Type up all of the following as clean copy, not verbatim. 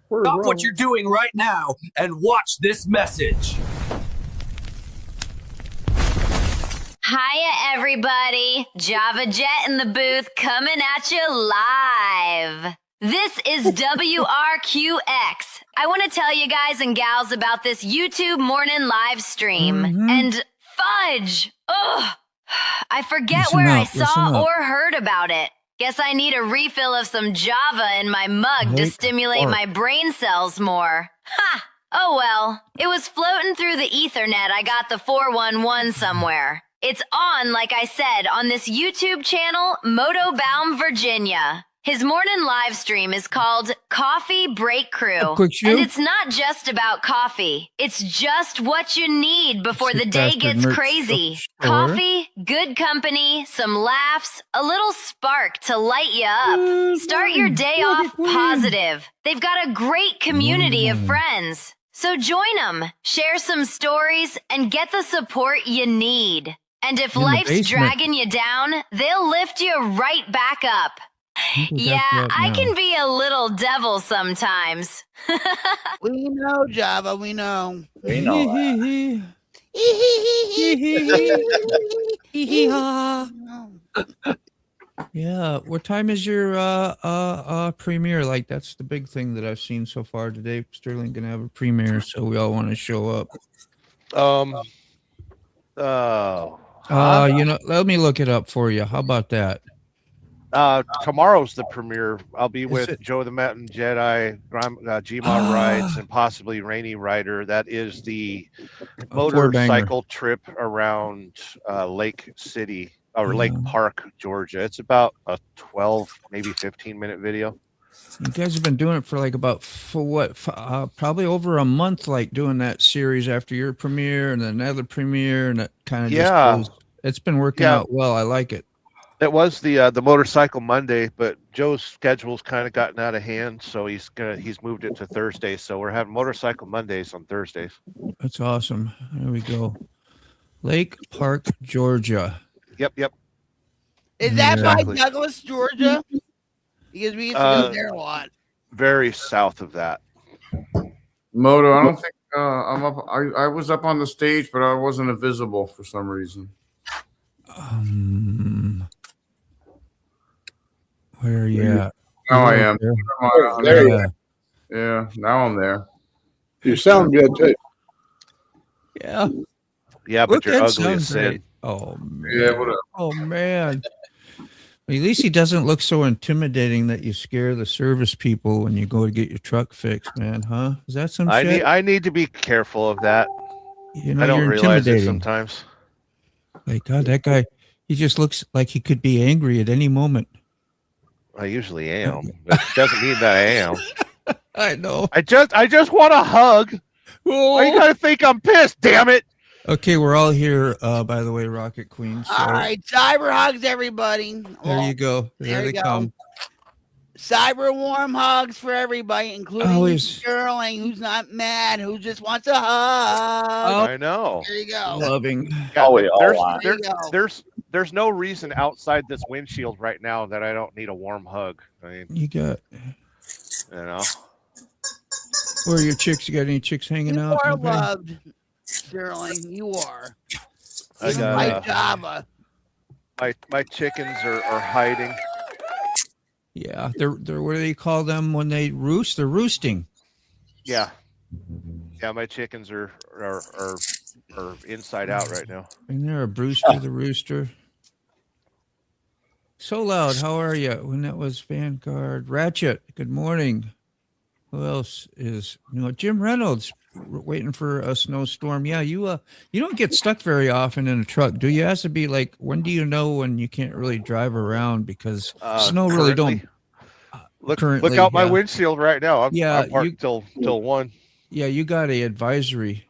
Stop what you're doing right now and watch this message. Hiya, everybody. Java Jet in the booth coming at you live. This is WRQX. I want to tell you guys and gals about this YouTube morning live stream. And fudge! Ugh! I forget where I saw or heard about it. Guess I need a refill of some Java in my mug to stimulate my brain cells more. Ha! Oh well. It was floating through the Ethernet. I got the 411 somewhere. It's on, like I said, on this YouTube channel, Motobound Virginia. His morning live stream is called Coffee Break Crew. And it's not just about coffee. It's just what you need before the day gets crazy. Coffee, good company, some laughs, a little spark to light you up. Start your day off positive. They've got a great community of friends. So join them, share some stories, and get the support you need. And if life's dragging you down, they'll lift you right back up. Yeah, I can be a little devil sometimes. We know, Java, we know. We know that. Yeah, what time is your premiere? Like, that's the big thing that I've seen so far today. Sterling gonna have a premiere, so we all want to show up. Let me look it up for you. How about that? Tomorrow's the premiere. I'll be with Joe the Mountain Jedi, Gma Rides, and possibly Rainy Rider. That is the motorcycle trip around Lake City or Lake Park, Georgia. It's about a 12, maybe 15-minute video. You guys have been doing it for like probably over a month, like doing that series after your premiere and then another premiere, and it kind of just goes, it's been working out well. I like it. It was the Motorcycle Monday, but Joe's schedule's kind of gotten out of hand, so he's moved it to Thursday. So we're having Motorcycle Mondays on Thursdays. That's awesome. There we go. Lake Park, Georgia. Yep. Is that by Douglas, Georgia? Because we used to go there a lot. Very south of that. Moto, I don't think I'm up. I was up on the stage, but I wasn't visible for some reason. Where are you at? Now I am. There you are. Yeah, now I'm there. You sound good too. Yeah. Yeah, but you're ugly as sin. Oh man. Yeah, whatever. Oh man. At least he doesn't look so intimidating that you scare the service people when you go to get your truck fixed, man, huh? Is that some shit? I need to be careful of that. You know, I don't realize it sometimes. Like, God, that guy, he just looks like he could be angry at any moment. I usually am. That doesn't mean that I am. I know. I just want a hug. Oh. Why you gotta think I'm pissed, damn it? Okay, we're all here, by the way, Rocket Queen. So. All right, cyber hugs, everybody. There you go. There they come. Cyber warm hugs for everybody, including Sterling, who's not mad, who just wants a hug. Oh, I know. There you go. Loving. There's no reason outside this windshield right now that I don't need a warm hug. I mean, you got. You know. Where are your chicks? You got any chicks hanging out? You are loved, Sterling. You are. I got Java. My chickens are hiding. Yeah, they're what do they call them when they roost? They're roosting. Yeah, my chickens are inside out right now. And they're a Brewster the rooster. So loud. How are you? When that was Vanguard Ratchet. Good morning. Who else is Jim Reynolds waiting for a snowstorm? Yeah, you don't get stuck very often in a truck, do you? It has to be like, when do you know when you can't really drive around because snow really don't. Look out my windshield right now. I'm parked till 1. Yeah, you got a advisory.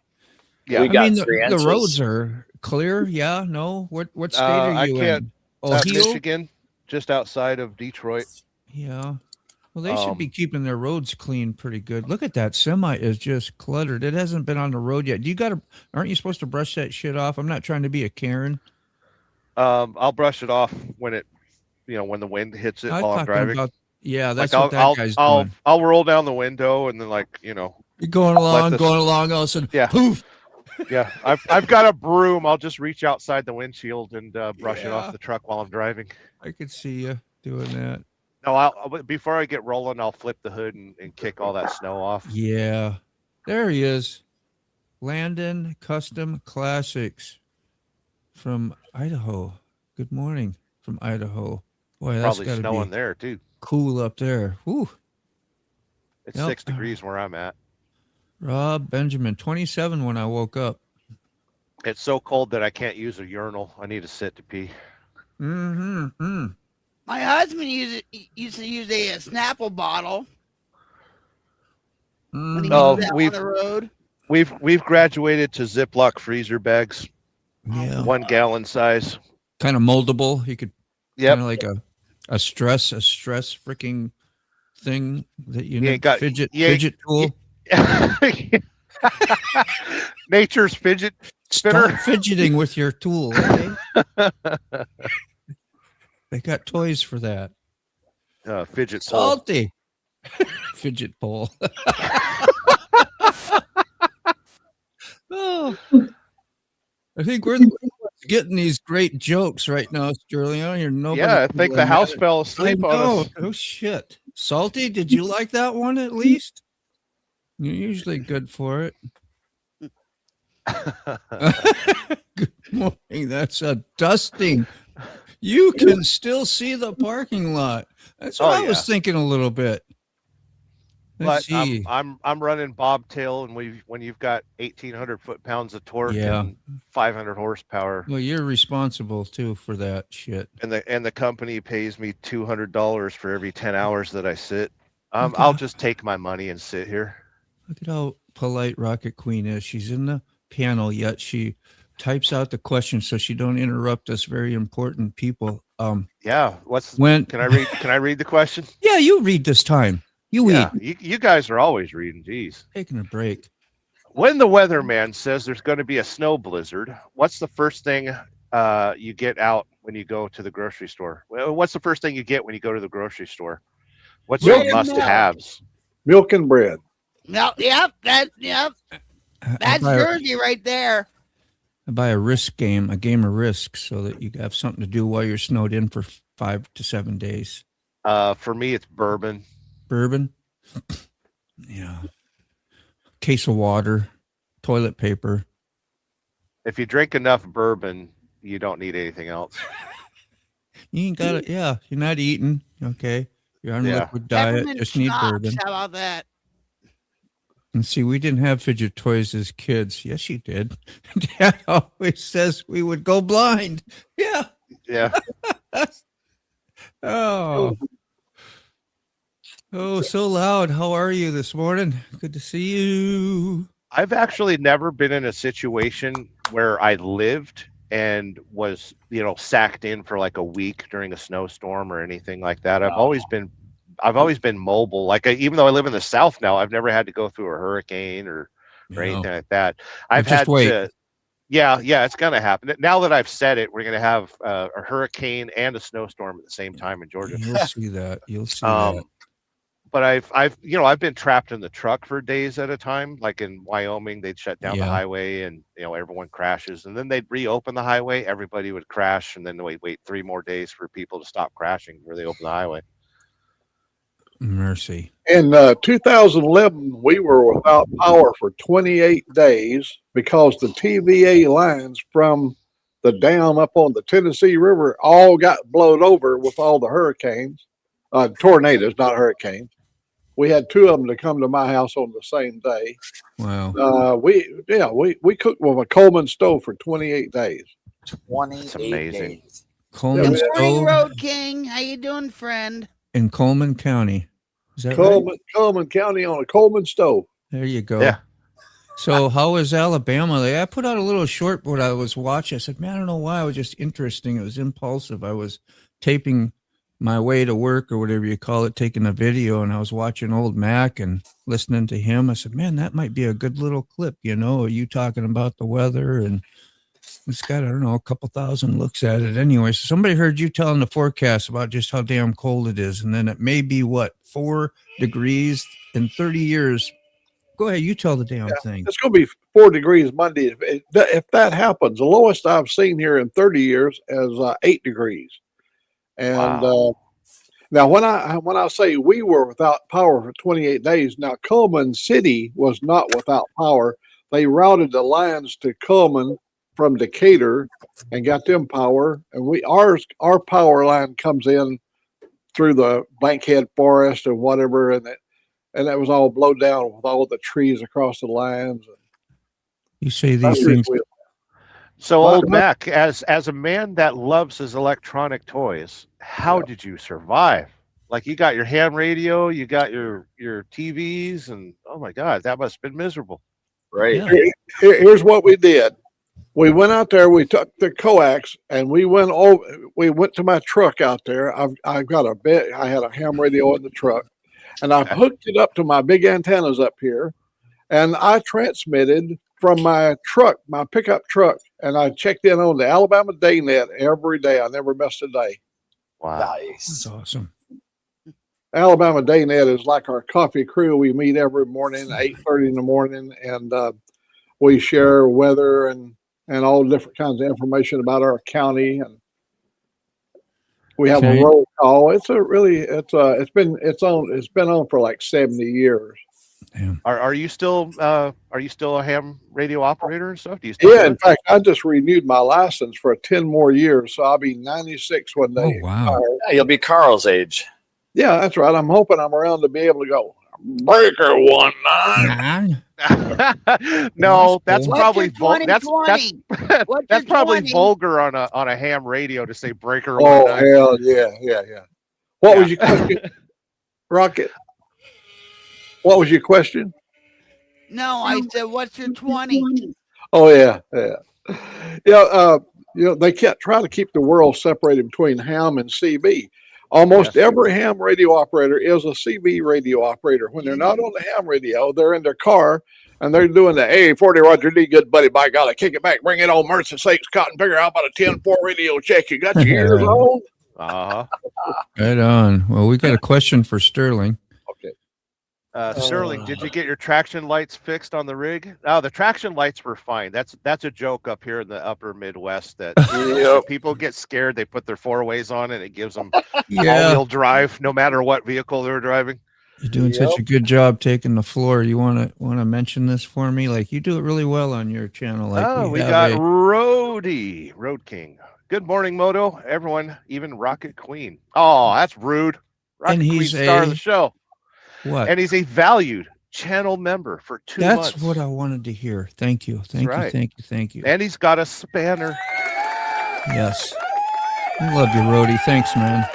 Yeah, the roads are clear. Yeah, no. What state are you in? Michigan, just outside of Detroit. Yeah. Well, they should be keeping their roads clean pretty good. Look at that. Semi is just cluttered. It hasn't been on the road yet. Aren't you supposed to brush that shit off? I'm not trying to be a Karen. I'll brush it off when when the wind hits it while I'm driving. Yeah, that's like what that guy's doing. I'll roll down the window and then You're going along, all of a sudden, yeah, poof. Yeah, I've got a broom. I'll just reach outside the windshield and brush it off the truck while I'm driving. I could see you doing that. No, before I get rolling, I'll flip the hood and kick all that snow off. Yeah, there he is, Landon Custom Classics from Idaho. Good morning from Idaho. Boy, that's Probably got to snowing be there too. cool up there. Whew. It's 6 degrees where I'm at. Rob Benjamin, 27 when I woke up. It's so cold that I can't use a urinal. I need to sit to pee. Mm-hmm. My husband used to use a Snapple bottle when he was out on the road. We've graduated to Ziploc freezer bags. Yeah, 1 gallon size. Kind of moldable. You could Yep. kind of like a stress freaking thing that you need. Fidget tool. Nature's fidget spinner. Stop fidgeting with your tool. Okay? They got toys for that. Fidget pole. Salty. Fidget pole. Oh, I think we're getting these great jokes right now, Sterling. I don't hear nobody. Yeah, I think the house fell asleep on us. Oh shit. Salty, did you like that one at least? You're usually good for it. Good morning. That's a dusting. You can still see the parking lot. That's what I was thinking a little bit. Let's see. I'm running bobtail, and when you've got 1,800 foot-pounds of torque and 500 horsepower. Well, you're responsible too for that shit. And the company pays me $200 for every 10 hours that I sit. I'll just take my money and sit here. Look at how polite Rocket Queen is. She's in the panel, yet she types out the questions so she don't interrupt us very important people. Yeah. Can I read the question? Yeah, you read this time. You guys are always reading. Geez. Taking a break. When the weatherman says there's going to be a snow blizzard, what's the first thing you get out when you go to the grocery store? Well, what's the first thing you get when you go to the grocery store? What's your must-haves? Milk and bread. No, yep. That's Jersey right there. I buy a game of Risk, so that you have something to do while you're snowed in for 5 to 7 days. For me, it's bourbon. Bourbon? Yeah. Case of water, toilet paper. If you drink enough bourbon, you don't need anything else. You ain't got it. Yeah, you're not eating. Okay. You're on a liquid diet. Peppermint Just need schnapps. bourbon. How about that? And see, we didn't have fidget toys as kids. Yes, you did. Dad always says we would go blind. Yeah. Yeah. Oh, so loud. How are you this morning? Good to see you. I've actually never been in a situation where I lived and was, sacked in for like a week during a snowstorm or anything like that. I've always been mobile. Like even though I live in the South now, I've never had to go through a hurricane or anything like that. I've had to. Yeah, it's gonna happen. Now that I've said it, we're gonna have a hurricane and a snowstorm at the same time in Georgia. You'll see that. You'll see that. But I've been trapped in the truck for days at a time. Like in Wyoming, they'd shut down the highway, and everyone crashes, and then they'd reopen the highway. Everybody would crash, and then wait 3 more days for people to stop crashing before they open the highway. Mercy. In 2011, we were without power for 28 days because the TVA lines from the dam up on the Tennessee River all got blown over with all the hurricanes, tornadoes, not hurricanes. We had 2 of them to come to my house on the same day. Wow. We cooked with a Coleman stove for 28 days. 28 That's amazing. days. Coleman Good morning, stove Road King. How you doing, friend? in Coleman County. Is that right? Coleman County on a Coleman stove. There you go. Yeah. So how is Alabama? I put out a little short what I was watching. I said, man, I don't know why. It was just interesting. It was impulsive. I was taping my way to work or whatever you call it, taking a video, and I was watching old Mac and listening to him. I said, man, that might be a good little clip, you talking about the weather. And it's got, I don't know, a couple thousand looks at it anyway. So somebody heard you telling the forecast about just how damn cold it is. And then it may be 4 degrees in 30 years. Go ahead. You tell the damn thing. It's going to be 4 degrees Monday. If that happens, the lowest I've seen here in 30 years is 8 degrees. And now when I say we were without power for 28 days, now Cullman City was not without power. They routed the lines to Cullman from Decatur and got them power. And our power line comes in through the Bankhead Forest and whatever, and that was all blown down with all the trees across the lines. You say these things. So, old Mac, as a man that loves his electronic toys, how did you survive? Like, you got your ham radio, you got your TVs, and oh my God, that must have been miserable. Right. Yeah. Here's what we did. We went out there, we took the coax, and we went to my truck out there. I've got I had a ham radio in the truck, and I hooked it up to my big antennas up here, and I transmitted from my truck, my pickup truck, and I checked in on the Alabama Daynet every day. I never missed a day. Wow. Nice. That's awesome. Alabama Daynet is like our coffee crew. We meet every morning, 8:30 in the morning, and we share weather and all different kinds of information about our county. And we have a roll call. It's been on for like 70 years. Damn. Are you still a ham radio operator and stuff? Do you still Yeah, in fact, I just renewed my license for 10 more years, so I'll be 96 one day. Oh, wow. Yeah, you'll be Carl's age. Yeah, that's right. I'm hoping I'm around to be able to go breaker 19. No, that's What's probably your 2020? What's that's your probably 20? vulgar on a ham radio to say breaker. Oh, 19. hell yeah. What was your question, Rocket? What was your question? No, I said, what's your 20? Oh yeah. They can't try to keep the world separated between ham and CB. Almost every ham radio operator is a CB radio operator. When they're not on the ham radio, they're in their car and they're doing the A40 Roger D. Good buddy, by golly, kick it back, bring it on, mercy sakes, cotton picker. How about a 10-4 radio check? You got your ears on? Right on. Well, we got a question for Sterling. Sterling, did you get your traction lights fixed on the rig? Oh, the traction lights were fine. That's a joke up here in the upper Midwest that people get scared. They put their 4-ways on and it gives them all-wheel drive, no matter what vehicle they're driving. You're doing such a good job taking the floor. You want to mention this for me? Like, you do it really well on your channel. Like, we got Road King. Good morning, Moto. Everyone, even Rocket Queen. Oh, that's rude. Rocket Queen, star of the show. What? And he's a valued channel member for 2 months. That's what I wanted to hear. Thank you. Thank you. And he's got a spanner. Yes. I love you, Rhodey. Thanks, man.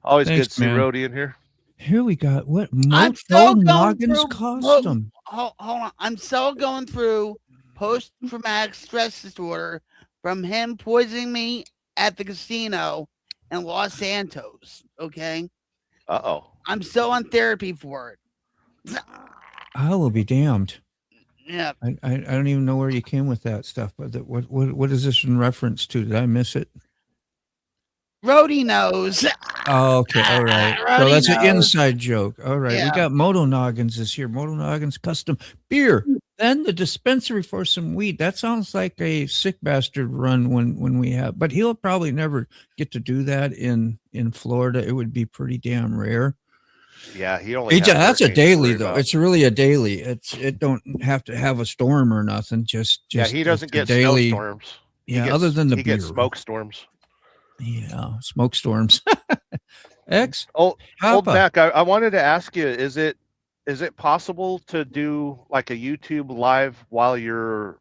Always good to see Rhodey in here. Here we got what? I'm still going Noggins through. custom. Hold on. I'm still going through post-traumatic stress disorder from him poisoning me at the casino in Los Santos. Okay. Uh-oh. I'm still on therapy for it. I will be damned. Yeah. I don't even know where you came with that stuff, but what is this in reference to? Did I miss it? Rhodey knows. Oh, okay. All right. So that's an inside joke. All right. Yeah. We got Moto Noggins this year. Moto Noggins custom beer. Then the dispensary for some weed. That sounds like a sick bastard run when we have, but he'll probably never get to do that in Florida. It would be pretty damn rare. Yeah, he only. That's a daily though. It's really a daily. It don't have to have a storm or nothing. Just he doesn't get daily snowstorms. Other than the he beer. gets smoke storms. Yeah, smoke storms. Old Mac, I wanted to ask you: is it possible to do like a YouTube live while you're,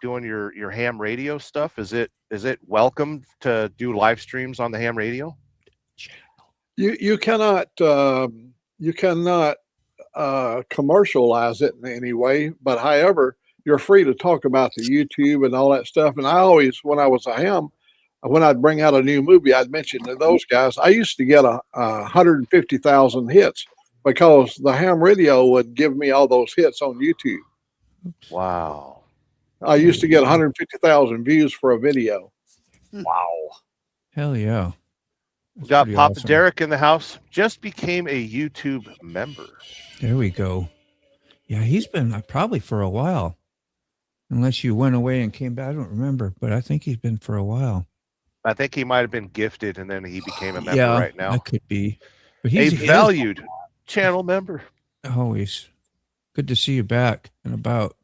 doing your ham radio stuff? Is it welcome to do live streams on the ham radio? You cannot commercialize it in any way, but however, you're free to talk about the YouTube and all that stuff. And I always, when I was a ham, when I'd bring out a new movie, I'd mention to those guys, I used to get 150,000 hits because the ham radio would give me all those hits on YouTube. Wow. I used to get 150,000 views for a video. Wow. Hell yeah. We That's got pretty Papa awesome. Derek in the house. Just became a YouTube member. There we go. Yeah, he's been probably for a while. Unless you went away and came back. I don't remember, but I think he's been for a while. I think he might have been gifted and then he became a member right now. That could be. But A he's valued channel member. always good to see you back and about.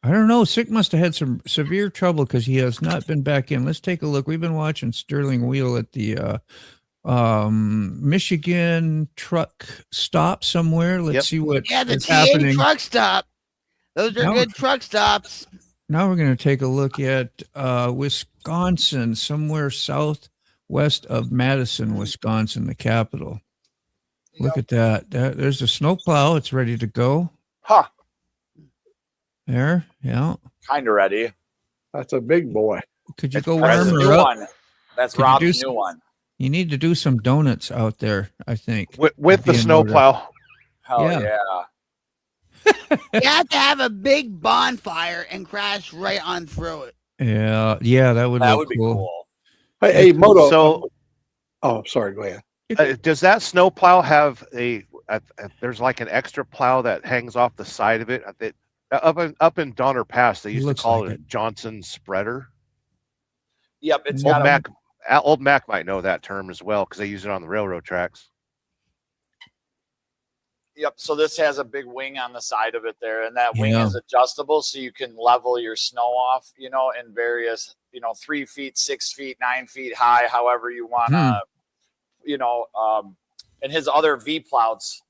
I don't know. Sick must have had some severe trouble because he has not been back in. Let's take a look. We've been watching Sterling Wheel at the Michigan truck stop somewhere. Let's see what Yeah, the is TA happening. truck stop. Those are Now- good truck stops. Now we're going to take a look at Wisconsin, somewhere southwest of Madison, Wisconsin, the capital. Look at that. There's a snowplow. It's ready to go. Huh. There. Yeah. Kind of ready. That's a big boy. Could you It's go That's warm the her new up? one. That's Could you Rob's do new some- one. You need to do some donuts out there, I think. With the Being snowplow. Hell Yeah. yeah. You have to have a big bonfire and crash right on through it. Yeah, that would That look would be cool. cool. Hey, Moto. So Oh, sorry. Go ahead. does that snowplow have there's like an extra plow that hangs off the side of it? Up in Donner Pass, they used to Looks call like it a Johnson spreader. Yep, it's Old got a Old Mac might know that term as well because they use it on the railroad tracks. Yep. So this has a big wing on the side of it there, and that wing Yeah. is adjustable, so you can level your snow off, in various, 3 feet, 6 feet, 9 feet high, however you want to, and his other V plows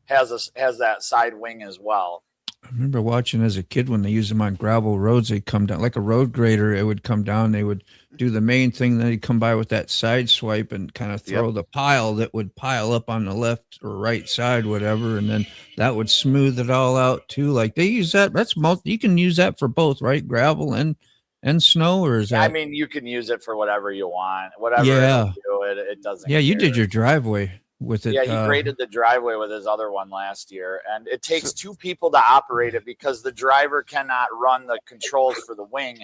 has that side wing as well. I remember watching as a kid when they used them on gravel roads, they'd come down like a road grader. It would come down. They would do the main thing. Then they'd come by with that side swipe and kind of throw the pile that would pile up on the left or right side, whatever. And then that would smooth it all out too. Like they use that. You can use that for both, right? Gravel and snow, or is that? I mean, you can use it for whatever you want, whatever. Yeah. It doesn't. Yeah, you care. did your driveway with it. Yeah, he graded the driveway with his other one last year, and it takes 2 people to operate it because the driver cannot run the controls for the wing.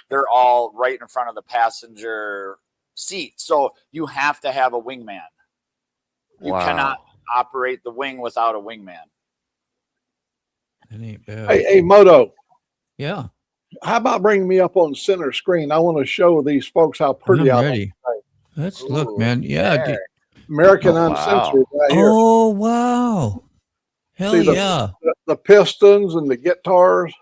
They're all right in front of the passenger seat, so you have to have a wingman. You cannot operate the wing without a wingman. It ain't bad. Hey, Moto. Yeah, How about bringing me up on center screen? I want to show these folks how pretty I'm I ready. Let's look, Ooh, man. Yeah. there. American Oh, wow. Uncensored right here. Oh wow! Hell See the- yeah! The pistons and the guitars.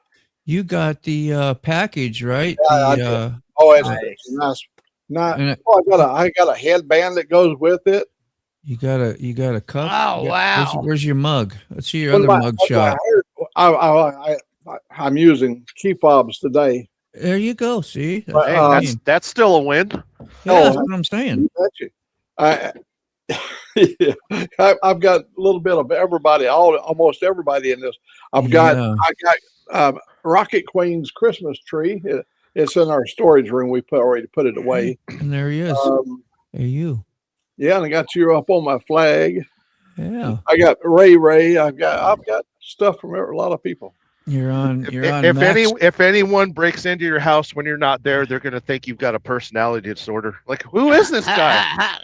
You got the package, right? Yeah, I The, did. Oh, it's Nice. nice. Not. and Oh, I got a headband that goes with it. you got a cup. Oh, wow. Where's your mug? Let's see your One other of my- mug one of my shot. hair- I'm using key fobs today. There you go. See, that's, Hey, what I That's mean. that's still a win. Yeah, that's what I'm saying. You betcha. I've got a little bit of everybody, almost everybody in this. I got Rocket Queen's Christmas tree. It's in our storage room. We already put it away. And there he is. There you. Yeah, and I got you up on my flag. Yeah, I got Ray. I've got stuff from a lot of people. you're on. If anyone breaks into your house when you're not there, they're going to think you've got a personality disorder. Like, who is this guy?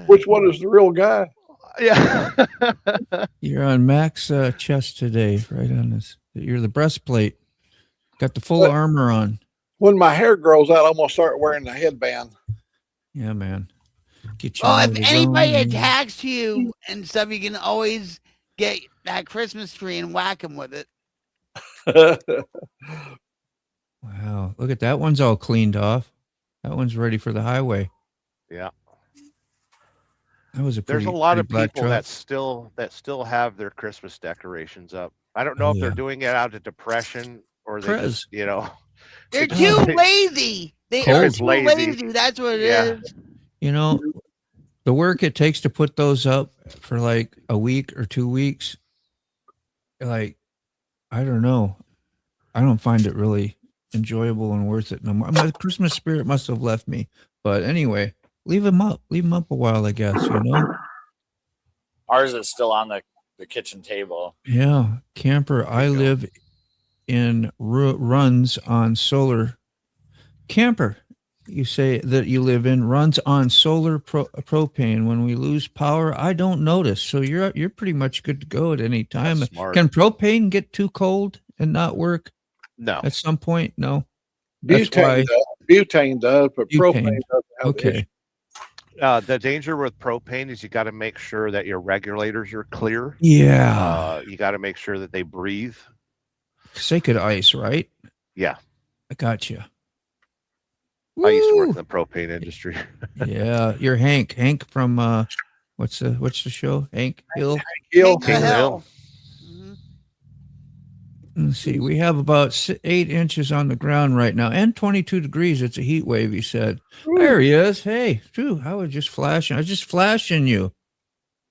Which one is the real guy? Yeah. You're on Mac's chest today, right on this. You're the breastplate. Got the full armor on. When my hair grows out, I'm gonna start wearing the headband. Yeah, man. Get you. Well, out if of the anybody zone. attacks you and stuff, you can always get that Christmas tree and whack them with it. Wow, look at that one's all cleaned off. That one's ready for the highway. Yeah. That was a There's pretty, a lot pretty of black people truck. that still have their Christmas decorations up. I don't know Oh, if they're yeah. doing it out of depression or they Prez. just, They're It's too like- lazy. They Cold. are It's too lazy. lazy. That's what it Yeah. is. You know, the work it takes to put those up for like a week or 2 weeks, like, I don't know. I don't find it really enjoyable and worth it no more. My Christmas spirit must have left me. But anyway, leave them up. Leave them up a while, I guess, you know? Ours is still on the kitchen table. Yeah. Camper, I you go. live runs on solar camper. You say that you live in runs on solar propane. When we lose power, I don't notice. So you're pretty much good to go at any time. That's smart. Can propane get too cold and not work No. at some point? No. That's Butane why does. Butane does, but propane butane. doesn't have the issue. Okay. The danger with propane is you got to make sure that your regulators are clear. Yeah. You got to make sure that they breathe. Sacred ice, right? Yeah. I got you. I used to work in the propane industry. Yeah, you're Hank. Hank from what's the show? Hank Hill. Hill. King of the Hill. Let's see. We have about 8 inches on the ground right now, and 22 degrees. It's a heat wave. He said. There he is. Hey, Drew. I was just flashing. I was just flashing you.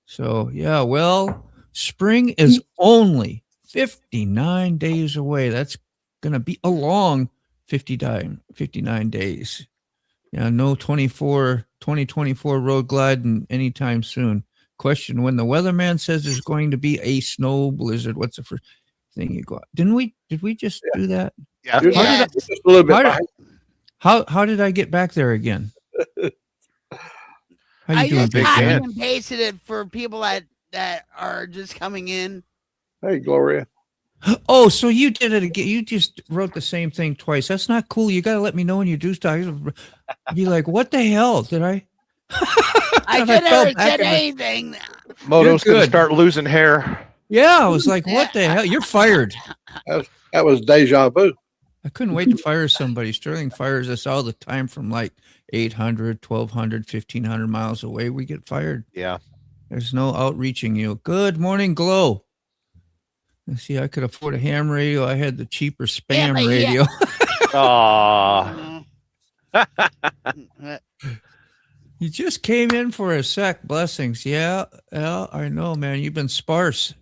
So yeah. Well, spring is only 59 days away. That's gonna be a long 59 days. Yeah, no 2024 road gliding anytime soon. Question: when the weatherman says there's going to be a snow blizzard, what's the first thing you go out? Did we just do that? Yeah. Yeah. Just a little bit How did- behind. How did I get back there again? How you I doing, just big copied man? and pasted it for people that are just coming in. Hey, Gloria. Oh, so you did it again. You just wrote the same thing twice. That's not cool. You got to let me know when you do stuff. Be like, what the hell did I? I And could fell never back said in the- anything. Moto's You're going to good. start losing hair. Yeah, I was like, what the hell? You're fired. That was deja vu. I couldn't wait to fire somebody. Sterling fires us all the time from like 800, 1200, 1500 miles away. We get fired. Yeah. There's no outreaching you. Good morning, Glow. Let's see, I could afford a ham radio. I had the cheaper spam but radio. Aw. You just came in for a sec. Blessings. Yeah, I know, man. You've been sparse.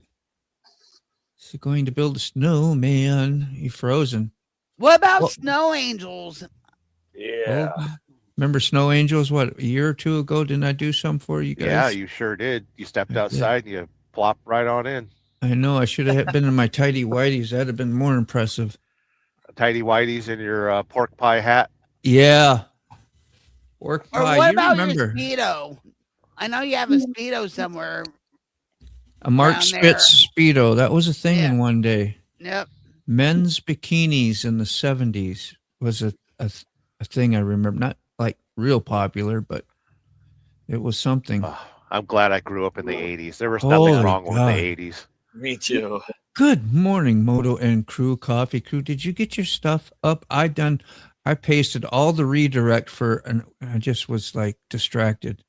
Is he going to build a snowman? You frozen. What about Well- snow angels? Yeah. Oh, remember Snow Angels? What, a year or two ago? Didn't I do some for you guys? Yeah, you sure did. You stepped Yeah. outside and you plopped right on in. I know. I should have been in my tidy whities. That'd have been more impressive. Tidy whities in your pork pie hat. Yeah. Pork Or pie. what You about remember your Speedo? I know you have a Speedo somewhere. a Mark down Spitz Speedo? That was a thing in Yeah. one day. Yep. Men's bikinis in the 70s was a thing I remember. Not like real popular, but it was something. Oh, I'm glad I grew up in the 80s. There was Holy nothing wrong with God. the 80s. Me too. Good morning, Moto and Crew, Coffee Crew. Did you get your stuff up? I pasted all the redirect and I just was like distracted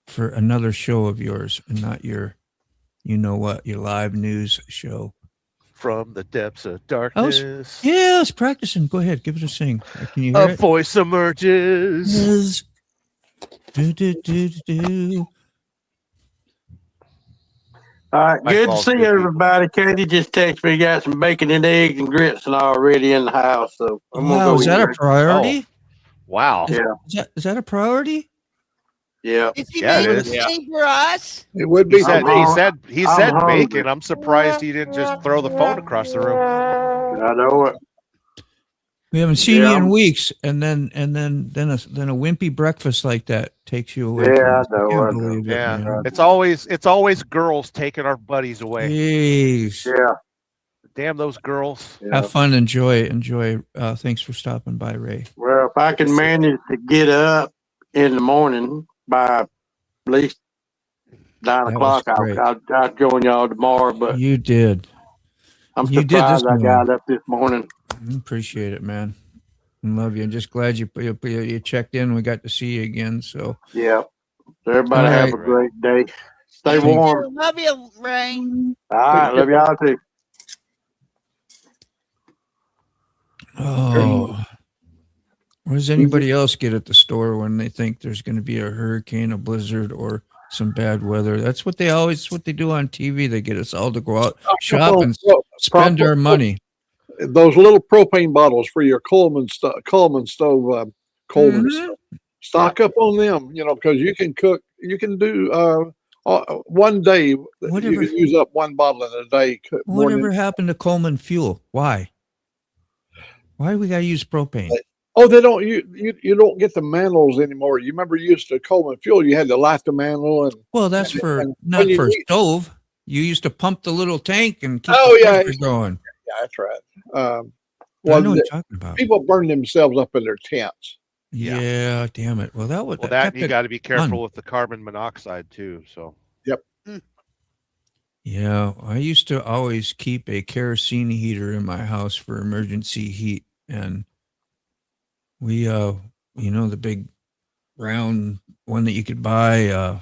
for another show of yours and not your, your live news show. From the depths of darkness, Yeah, I was practicing. Go ahead, give it a sing. Can you hear a it? voice emerges. Is do do do do do. All right, Mike good to Ball's see good people. everybody. Katie just texted me, got some bacon and eggs and grits and already in the house. So I'm gonna Wow, go is that a eat. priority? Wow. Yeah. Is that a priority? Yeah. Is he Yeah, it making is. anything for us? It would be. He said I'm he said hungry. bacon. I'm surprised he didn't just throw the phone across the room. I know it. We haven't seen you Yeah. in weeks, and then a wimpy breakfast like that takes you away. Yeah, from I us. know, Can't I know. believe it, Yeah. man. It's always girls taking our buddies away. Jeez. Yeah. Damn those girls. Yeah. Have fun. Enjoy. Thanks for stopping by, Ray. Well, if I can manage to get up in the morning by at least 9 That o'clock, was great. I'll join y'all tomorrow. But You did. I'm you did this surprised I got morning. up this morning. Appreciate it, man. I love you. I'm just glad you checked in. We got to see you again. So Yeah. So everybody All have right. a great day. Stay Thanks. warm. Love you, Ray. All right. Love y'all too. oh, what does anybody else get at the store when they think there's going to be a hurricane, a blizzard, or some bad weather? That's what they do on TV. They get us all to go out, shop, and spend our money. Those little propane bottles for your Coleman stove, Coleman stove. Stock up on them, because you can cook. You can do one day. Whatever. You can use up one bottle in a day. Whatever happened to Coleman Fuel? Why? Why do we got to use propane? Oh, they don't. You don't get the mantles anymore. You remember you used to Coleman Fuel. You had to light the mantle and. Well, that's and, for and not when you for need- stove. You used to pump the little tank and keep Oh, the yeah. pressure going. Yeah, that's right. I know what you're talking about. People burn themselves up in their tents. Yeah, damn it. Well, Well, that that kept you it got to be careful fun. with the carbon monoxide too. So. Yep. Yeah, I used to always keep a kerosene heater in my house for emergency heat, and we, the big round one that you could buy, I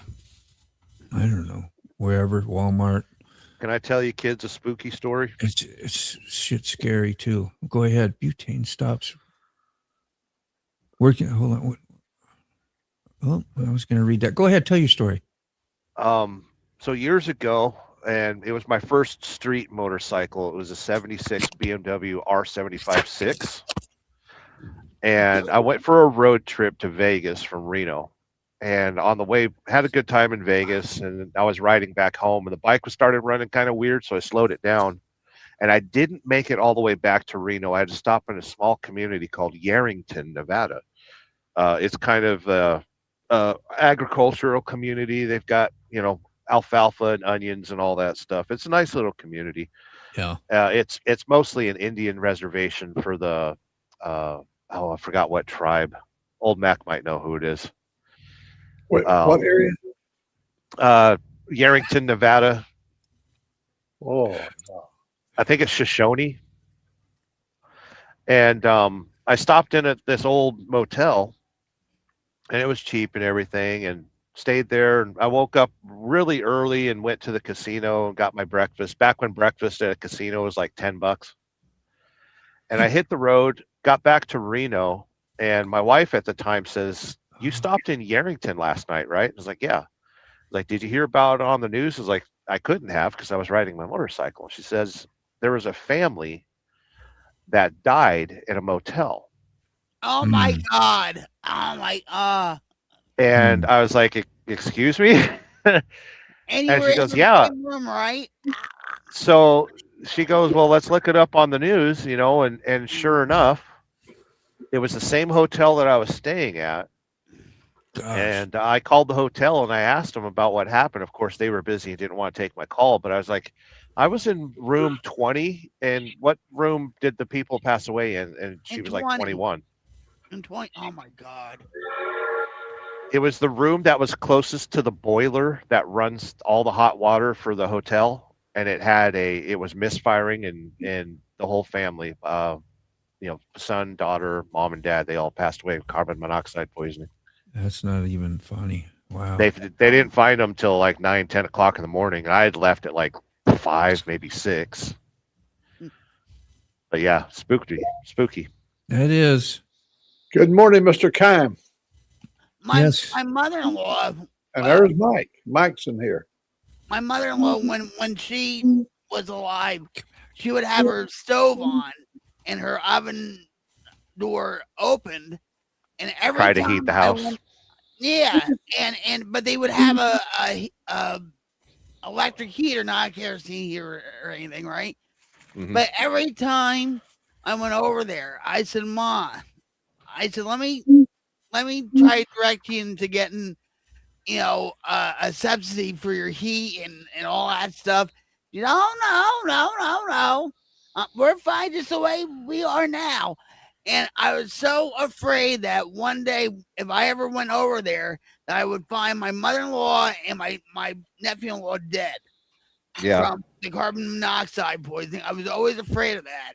don't know, wherever, Walmart. Can I tell you kids a spooky story? It's shit scary too. Go ahead. Butane stops working. Hold on. Oh, I was going to read that. Go ahead. Tell your story. So years ago, and it was my first street motorcycle. It was a 76 BMW R75/6. And I went for a road trip to Vegas from Reno. And on the way, had a good time in Vegas. And I was riding back home, and the bike was started running kind of weird. So I slowed it down. And I didn't make it all the way back to Reno. I had to stop in a small community called Yarrington, Nevada. It's kind of agricultural community. They've got, alfalfa and onions and all that stuff. It's a nice little community. Yeah. It's mostly an Indian reservation for the I forgot what tribe. Old Mac might know who it is. Wait, what area? Yarrington, Nevada. Oh, I think it's Shoshone. And I stopped in at this old motel, and it was cheap and everything, and stayed there. And I woke up really early and went to the casino and got my breakfast. Back when breakfast at a casino was like $10. And I hit the road, got back to Reno, and my wife at the time says, "You stopped in Yarrington last night, right?" I was like, "Yeah." Like, "Did you hear about it on the news?" I was like, "I couldn't have because I was riding my motorcycle." She says, "There was a family that died in a motel." Oh my God. Oh my And I was like, "Excuse me?" And you And were she in goes, the "Yeah." same room, right? So she goes, "Well, let's look it up on the news," and sure enough, it was the same hotel that I was staying at. Gosh. And I called the hotel and I asked them about what happened. Of course, they were busy and didn't want to take my call, but I was like, "I was in room 20, and what room did the people pass away in?" And she was like, 21. And 20. Oh my God. It was the room that was closest to the boiler that runs all the hot water for the hotel, and it was misfiring, and the whole family, son, daughter, mom, and dad, they all passed away of carbon monoxide poisoning. That's not even funny. Wow. They didn't find them till like 9, 10 o'clock in the morning. I had left at like 5, maybe 6. But yeah, spooky. That is. good morning, Mr. Kime. My mother-in-law. And there's Mike. Mike's in here. My mother-in-law, when she was alive, she would have her stove on and her oven door opened, and every Try to time heat the I house. but they would have a electric heater, not a kerosene heater or anything, right? Mhm. But every time I went over there, I said, "Ma," I said, let me try to direct you into getting, a subsidy for your heat and all that stuff." No. We're fine just the way we are now. And I was so afraid that one day, if I ever went over there, that I would find my mother-in-law and my nephew-in-law dead from the carbon monoxide poisoning. I was always afraid of that.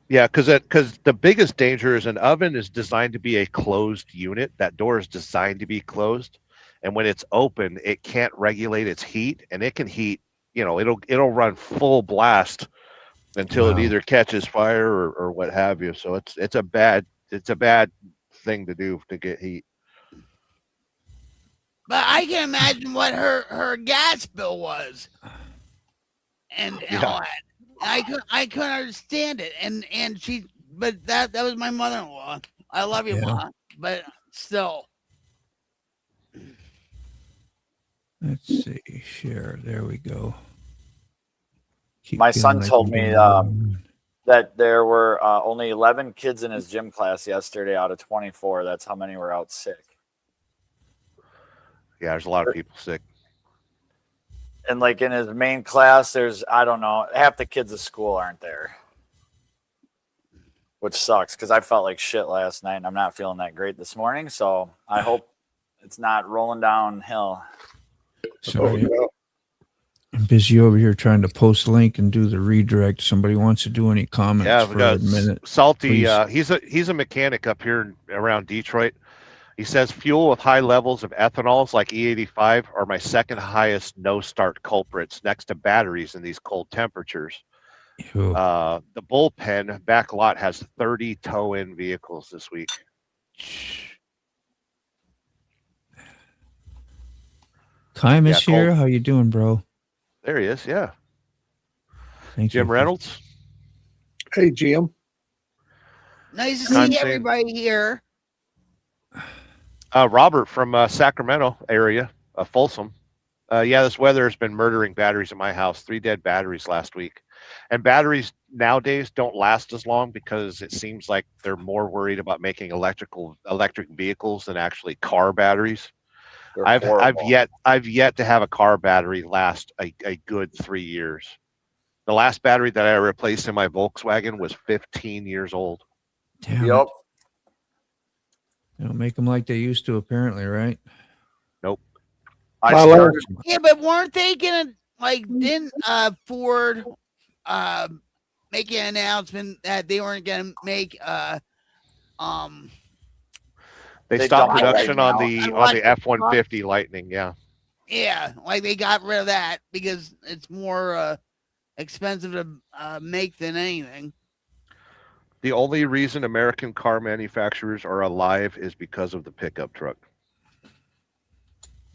Yeah, because the biggest danger is an oven is designed to be a closed unit. That door is designed to be closed, and when it's open, it can't regulate its heat, and it can heat. It'll run full blast until it either catches fire or what have you. So it's a bad thing to do to get heat. But I can imagine what her gas bill was, and all that. I couldn't understand it, and she, but that was my mother-in-law. I love you, Ma, but still. Let's see. Share. There we go. My son told me that there were only 11 kids in his gym class yesterday out of 24. That's how many were out sick. Yeah, there's a lot of people sick. And like in his main class, there's, I don't know, half the kids at school aren't there. Which sucks because I felt like shit last night and I'm not feeling that great this morning. So I hope it's not rolling downhill. Sorry. I'm busy over here trying to post link and do the redirect. Somebody wants to do any comments We for got a minute. Salty. He's a mechanic up here around Detroit. He says fuel with high levels of ethanols like E85 are my second highest no-start culprits next to batteries in these cold temperatures. The bullpen back lot has 30 tow-in vehicles this week. Kym is here. How you doing, bro? There he is. Yeah. Thank Jim you. Reynolds. Hey, Jim. Nice to see everybody here. Robert from Sacramento area, Folsom. This weather has been murdering batteries in my house. 3 dead batteries last week. And batteries nowadays don't last as long because it seems like they're more worried about making electric vehicles than actually car batteries. I've yet to have a car battery last a good 3 years. The last battery that I replaced in my Volkswagen was 15 years old. Damn it. They don't make them like they used to, apparently, right? Nope. Yeah, but weren't they gonna didn't Ford make an announcement that they weren't gonna make they stopped production on the F-150 Lightning, yeah. Yeah, like they got rid of that because it's more expensive to make than anything. The only reason American car manufacturers are alive is because of the pickup truck.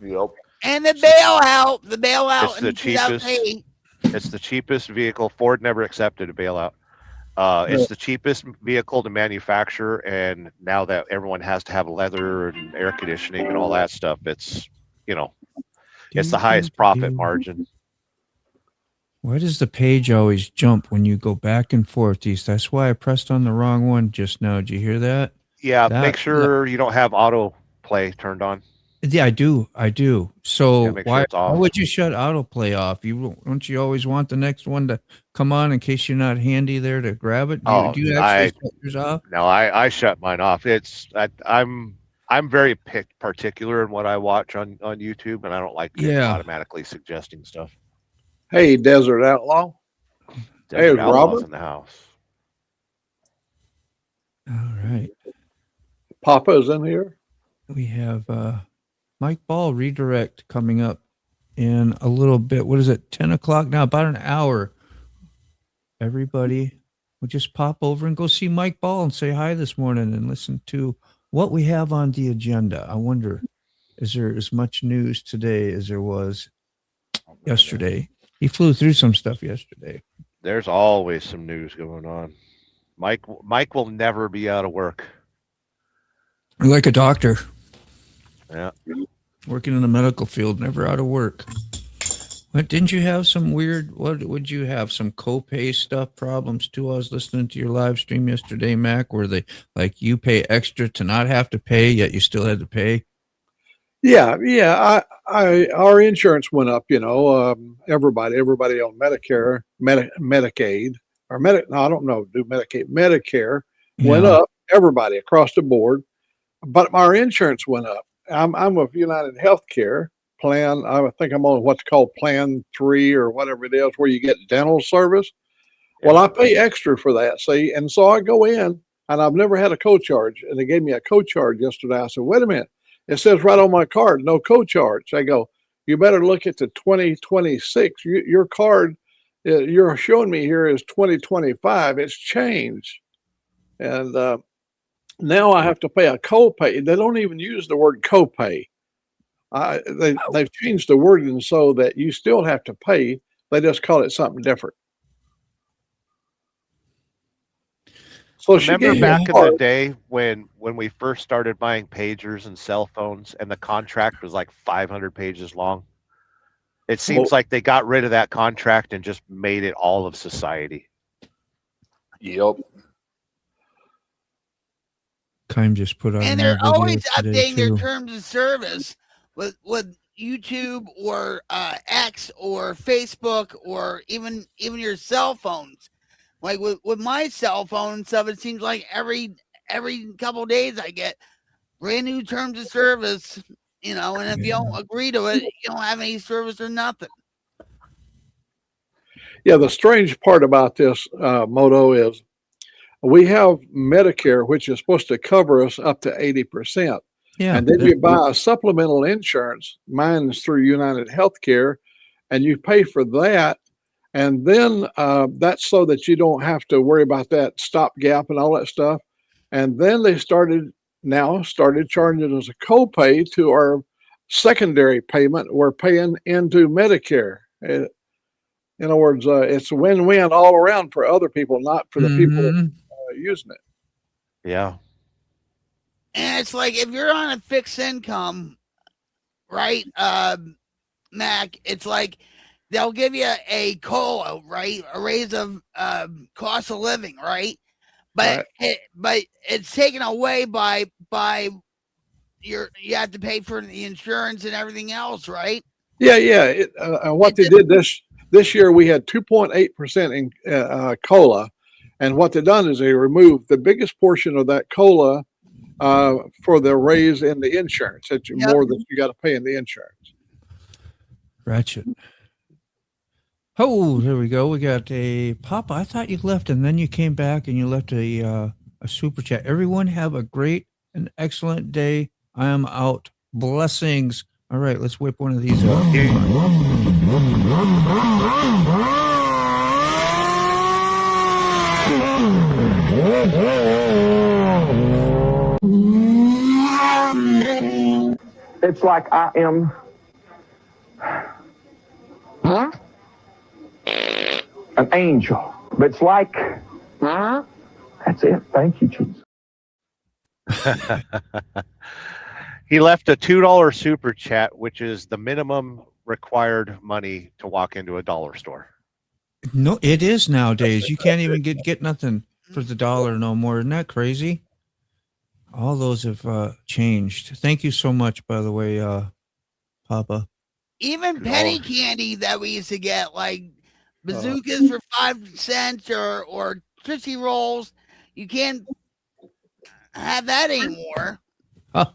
Yep. And the bailout. The bailout. It's the cheapest. It's the cheapest vehicle. Ford never accepted a bailout. It's the cheapest vehicle to manufacture, and now that everyone has to have leather and air conditioning and all that stuff, it's it's the highest profit margin. Why does the page always jump when you go back and forth, East? That's why I pressed on the wrong one just now. Did you hear that? Yeah, make sure you don't have autoplay turned on. Yeah, I do. So why sure would you shut autoplay off? Don't you always want the next one to come on in case you're not handy there to grab it? Do you actually shut yours off? No, I shut mine off. I'm very particular in what I watch on YouTube, and I don't like automatically suggesting stuff. Hey, Desert Outlaw. Hey, Robert in the house. All right. Papa's in here. We have Mike Ball redirect coming up in a little bit. What is it? 10 o'clock now, about an hour. Everybody will just pop over and go see Mike Ball and say hi this morning and listen to what we have on the agenda. I wonder, is there as much news today as there was yesterday? He flew through some stuff yesterday. There's always some news going on. Mike will never be out of work. Like a doctor. Yeah. Working in the medical field, never out of work. What, didn't you have some what would you have? Some copay stuff problems too? I was listening to your live stream yesterday, Mac, where they you pay extra to not have to pay, yet you still had to pay. Yeah. Our insurance went up. Everybody on Medicare, Medicaid, or no, I don't know. Do Medicaid, Medicare went up. Everybody across the board, but our insurance went up. I'm with United Healthcare plan. I think I'm on what's called Plan 3 or whatever it is, where you get dental service. Yeah. Well, I pay extra for that. See, and so I go in, and I've never had a co-charge, and they gave me a co-charge yesterday. I said, wait a minute. It says right on my card, no co-charge. I go, you better look at the 2026. Your card, you're showing me here is 2025. It's changed. And now I have to pay a copay. They don't even use the word copay. They've changed the wording so that you still have to pay. They just call it something different. So remember back in the day when we first started buying pagers and cell phones, and the contract was like 500 pages long? It seems like they got rid of that contract and just made it all of society. Yep. Kime just put out And a new they're always video today updating their too. terms of service with YouTube or X or Facebook or even your cell phones. Like with my cell phone and stuff, it seems like every couple of days I get brand new terms of service, and if you don't agree to it, you don't have any service or nothing. Yeah, the strange part about this, Moto, is we have Medicare, which is supposed to cover us up to 80%. Yeah. And then you buy a supplemental insurance. Mine is through United Healthcare, and you pay for that. And then that's so that you don't have to worry about that stopgap and all that stuff. And then they started charging us a copay to our secondary payment we're paying into Medicare. In other words, it's a win-win all around for other people, not for the people using it. Yeah. And it's like if you're on a fixed income, right, Mac, it's like they'll give you a COLA, right, a raise of cost of living, right, but it's taken away by you have to pay for the insurance and everything else, right? Yeah. What they did this year, we had 2.8% in COLA, and what they've done is they removed the biggest portion of that COLA for the raise in the insurance. That more than you got to pay in the insurance. Ratchet. Oh, there we go. We got a Papa. I thought you left and then you came back and you left a super chat. Everyone have a great and excellent day. I am out. Blessings. All right, let's whip one of these out. It's like I am an angel. But it's like, that's it. Thank you, Jesus. He left a $2 super chat, which is the minimum required money to walk into a dollar store. No, it is nowadays. You can't even get nothing for the dollar no more. Isn't that crazy? All those have changed. Thank you so much, by the way, Papa. Even penny candy that we used to get, like bazookas for 5 cents or Tootsie Rolls, you can't have that anymore. Huh.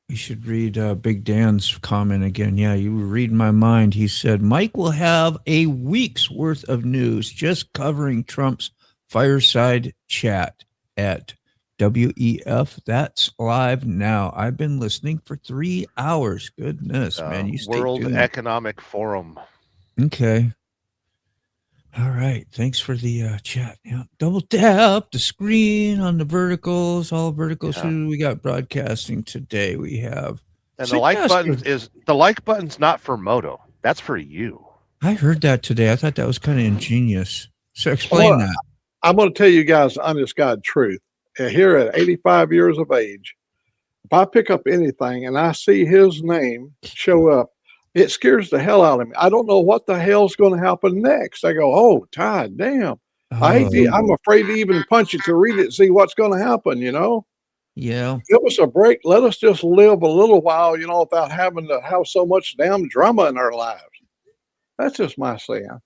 You should read Big Dan's comment again. Yeah, you were reading my mind. He said, Mike will have a week's worth of news just covering Trump's fireside chat at WEF. That's live now. I've been listening for 3 hours. Goodness, man. You stay World tuned. Economic Forum. Okay. All right. Thanks for the chat. Yeah. Double tap the screen on the verticals, all verticals. Who do we got broadcasting today? We have. And the like button's not for Moto. That's for you. I heard that today. I thought that was kind of ingenious. So explain that. I'm going to tell you guys the honest God truth. Here at 85 years of age, if I pick up anything and I see his name show up, it scares the hell out of me. I don't know what the hell's going to happen next. I go, oh, God damn. I'm afraid to even punch it to read it and see what's going to happen, Yeah. Give us a break. Let us just live a little while, without having to have so much damn drama in our lives. That's just my saying.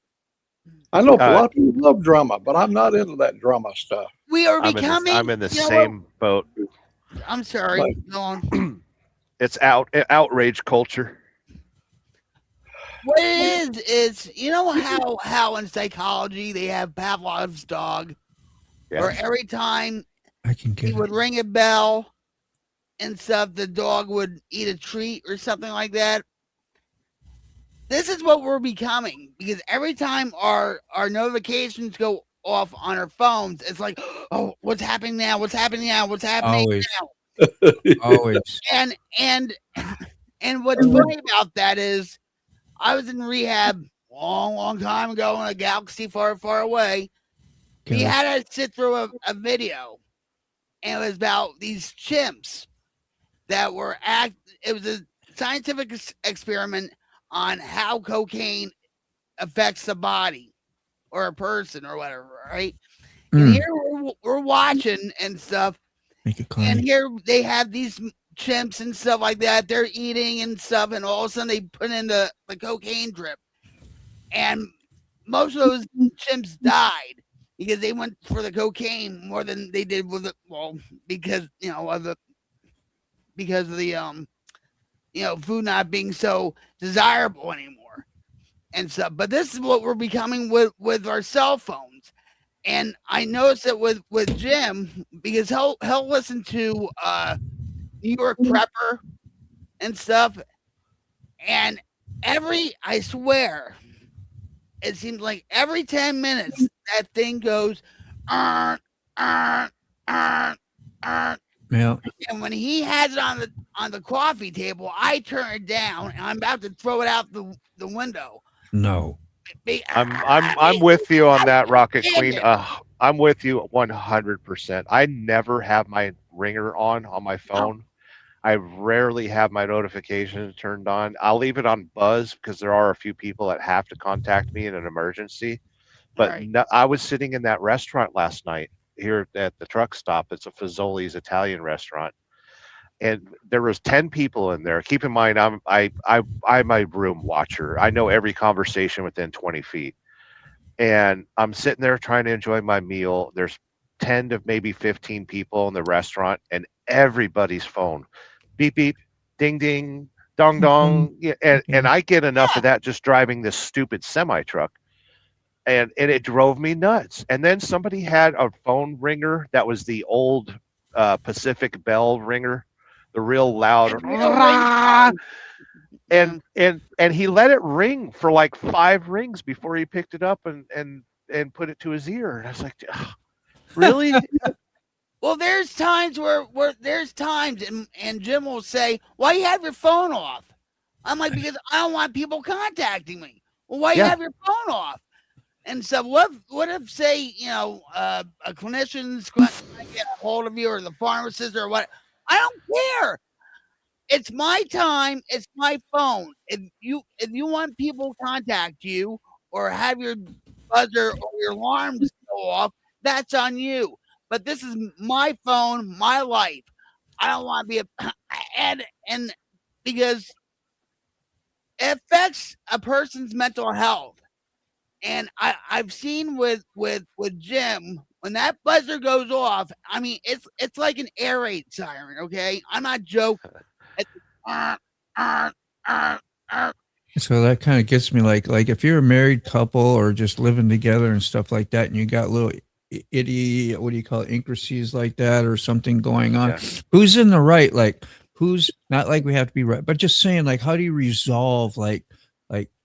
I know a lot of people love drama, but I'm not into that drama stuff. We are becoming. I'm in the same boat. I'm sorry. Go on. It's outrage culture. What it is how in psychology they have Pavlov's dog, where every time he would ring a bell and stuff, the dog would eat a treat or something like that. This is what we're becoming, because every time our notifications go off on our phones, it's like, oh, what's happening now? What's happening now? What's happening now? Always. And what's funny about that is I was in rehab long time ago in a galaxy far, far away. He had to sit through a video, and it was about these chimps that were it was a scientific experiment on how cocaine affects the body. or a person or whatever, right? Mm. And here we're watching and stuff, Make it and Carney. here they have these chimps and stuff like that. They're eating and stuff, and all of a sudden they put in the cocaine drip, and most of those chimps died because they went for the cocaine more than they did with it. Well, because of the food not being so desirable anymore and stuff. But this is what we're becoming with our cell phones. And I noticed that with Jim, because he'll listen to New York Prepper and stuff, and I swear, it seems like every 10 minutes that thing goes, yeah. And when he has it on the coffee table, I turn it down, and I'm about to throw it out the window. No. I'm with you on that, Rocket Queen. I'm with you 100%. I never have my ringer on my phone. I rarely have my notifications turned on. I'll leave it on buzz because there are a few people that have to contact me in an emergency. But Right. I was sitting in that restaurant last night here at the truck stop. It's a Fazoli's Italian restaurant, and there was 10 people in there. Keep in mind, I'm a room watcher. I know every conversation within 20 feet, and I'm sitting there trying to enjoy my meal. There's 10 to maybe 15 people in the restaurant, and everybody's phone, beep beep, ding ding, dong dong. Yeah, and I get enough of that just driving this stupid semi truck. And it drove me nuts. And then somebody had a phone ringer that was the old Pacific Bell ringer, the real loud, and he let it ring for like 5 rings before he picked it up and put it to his ear. And I was like, really? Well, there's times where there's times, and Jim will say, "Why you have your phone off?" I'm like, "Because I don't want people contacting me." Well, why you have your phone off? And so what if say, a clinician's going to get a hold of you, or the pharmacist, or what? I don't care. It's my time. It's my phone. If you want people to contact you or have your buzzer or your alarm to go off, that's on you. But this is my phone, my life. I don't want to be and because it affects a person's mental health. And I've seen with Jim, when that buzzer goes off, I mean it's like an air raid siren. Okay, I'm not joking. It's, So that kind of gets me like if you're a married couple or just living together and stuff like that, and you got little idiot, what do you call it, intricacies like that or something going on, who's in the right? Like who's not, like we have to be right, but just saying, like, how do you resolve, like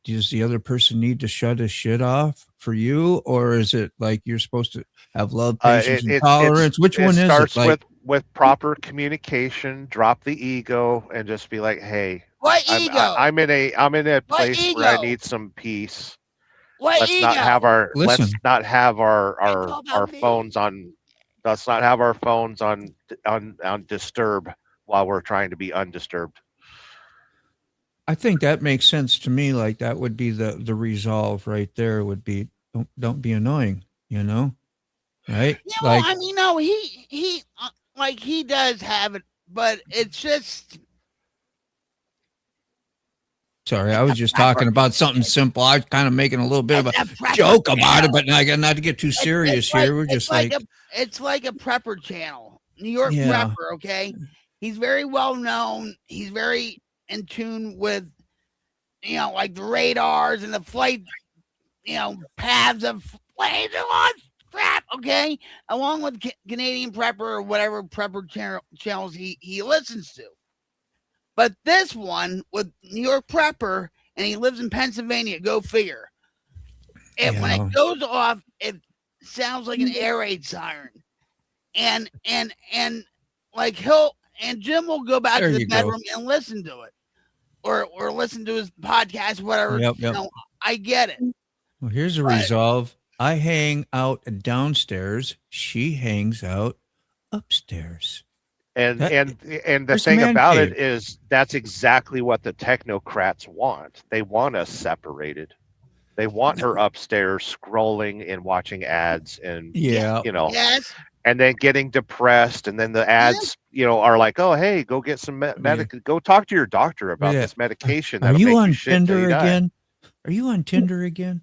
does the other person need to shut his shit off for you, or is it like you're supposed to have love, patience, and tolerance? Which one is it? Starts with proper communication. Drop the ego and just be like, "Hey, what ego? I'm in a place where I need some peace. Let's not have our phones on. Let's not have our phones on disturb while we're trying to be undisturbed." I think that makes sense to me. Like that would be the resolve right there. Would be don't be annoying, right? Yeah, well, I mean, no, he like he does have it, but it's just. Sorry, I was just talking about something simple. I was kind of making a little bit of a joke about it, but not to get too serious here. We're just it's like a prepper channel, New York Prepper. Okay, he's very well known. He's very in tune with, like the radars and the flight, paths of planes and all crap. Okay, along with Canadian Prepper or whatever prepper channels he listens to. But this one with New York Prepper, and he lives in Pennsylvania. Go figure. And when it goes off, it sounds like an air raid siren. And like Jim will go back to the bedroom and listen to it, or listen to his podcast, whatever. Yep. I get it. Well, here's a resolve. I hang out downstairs. She hangs out upstairs. And the thing about it is that's exactly what the technocrats want. They want us separated. They want her upstairs scrolling and watching ads and, Yeah. Yes. and then getting depressed. And then the ads, are like, oh, hey, go get some go talk to your doctor about this medication. Are That'll you make on you shit till Tinder you die. again? Are you on Tinder again?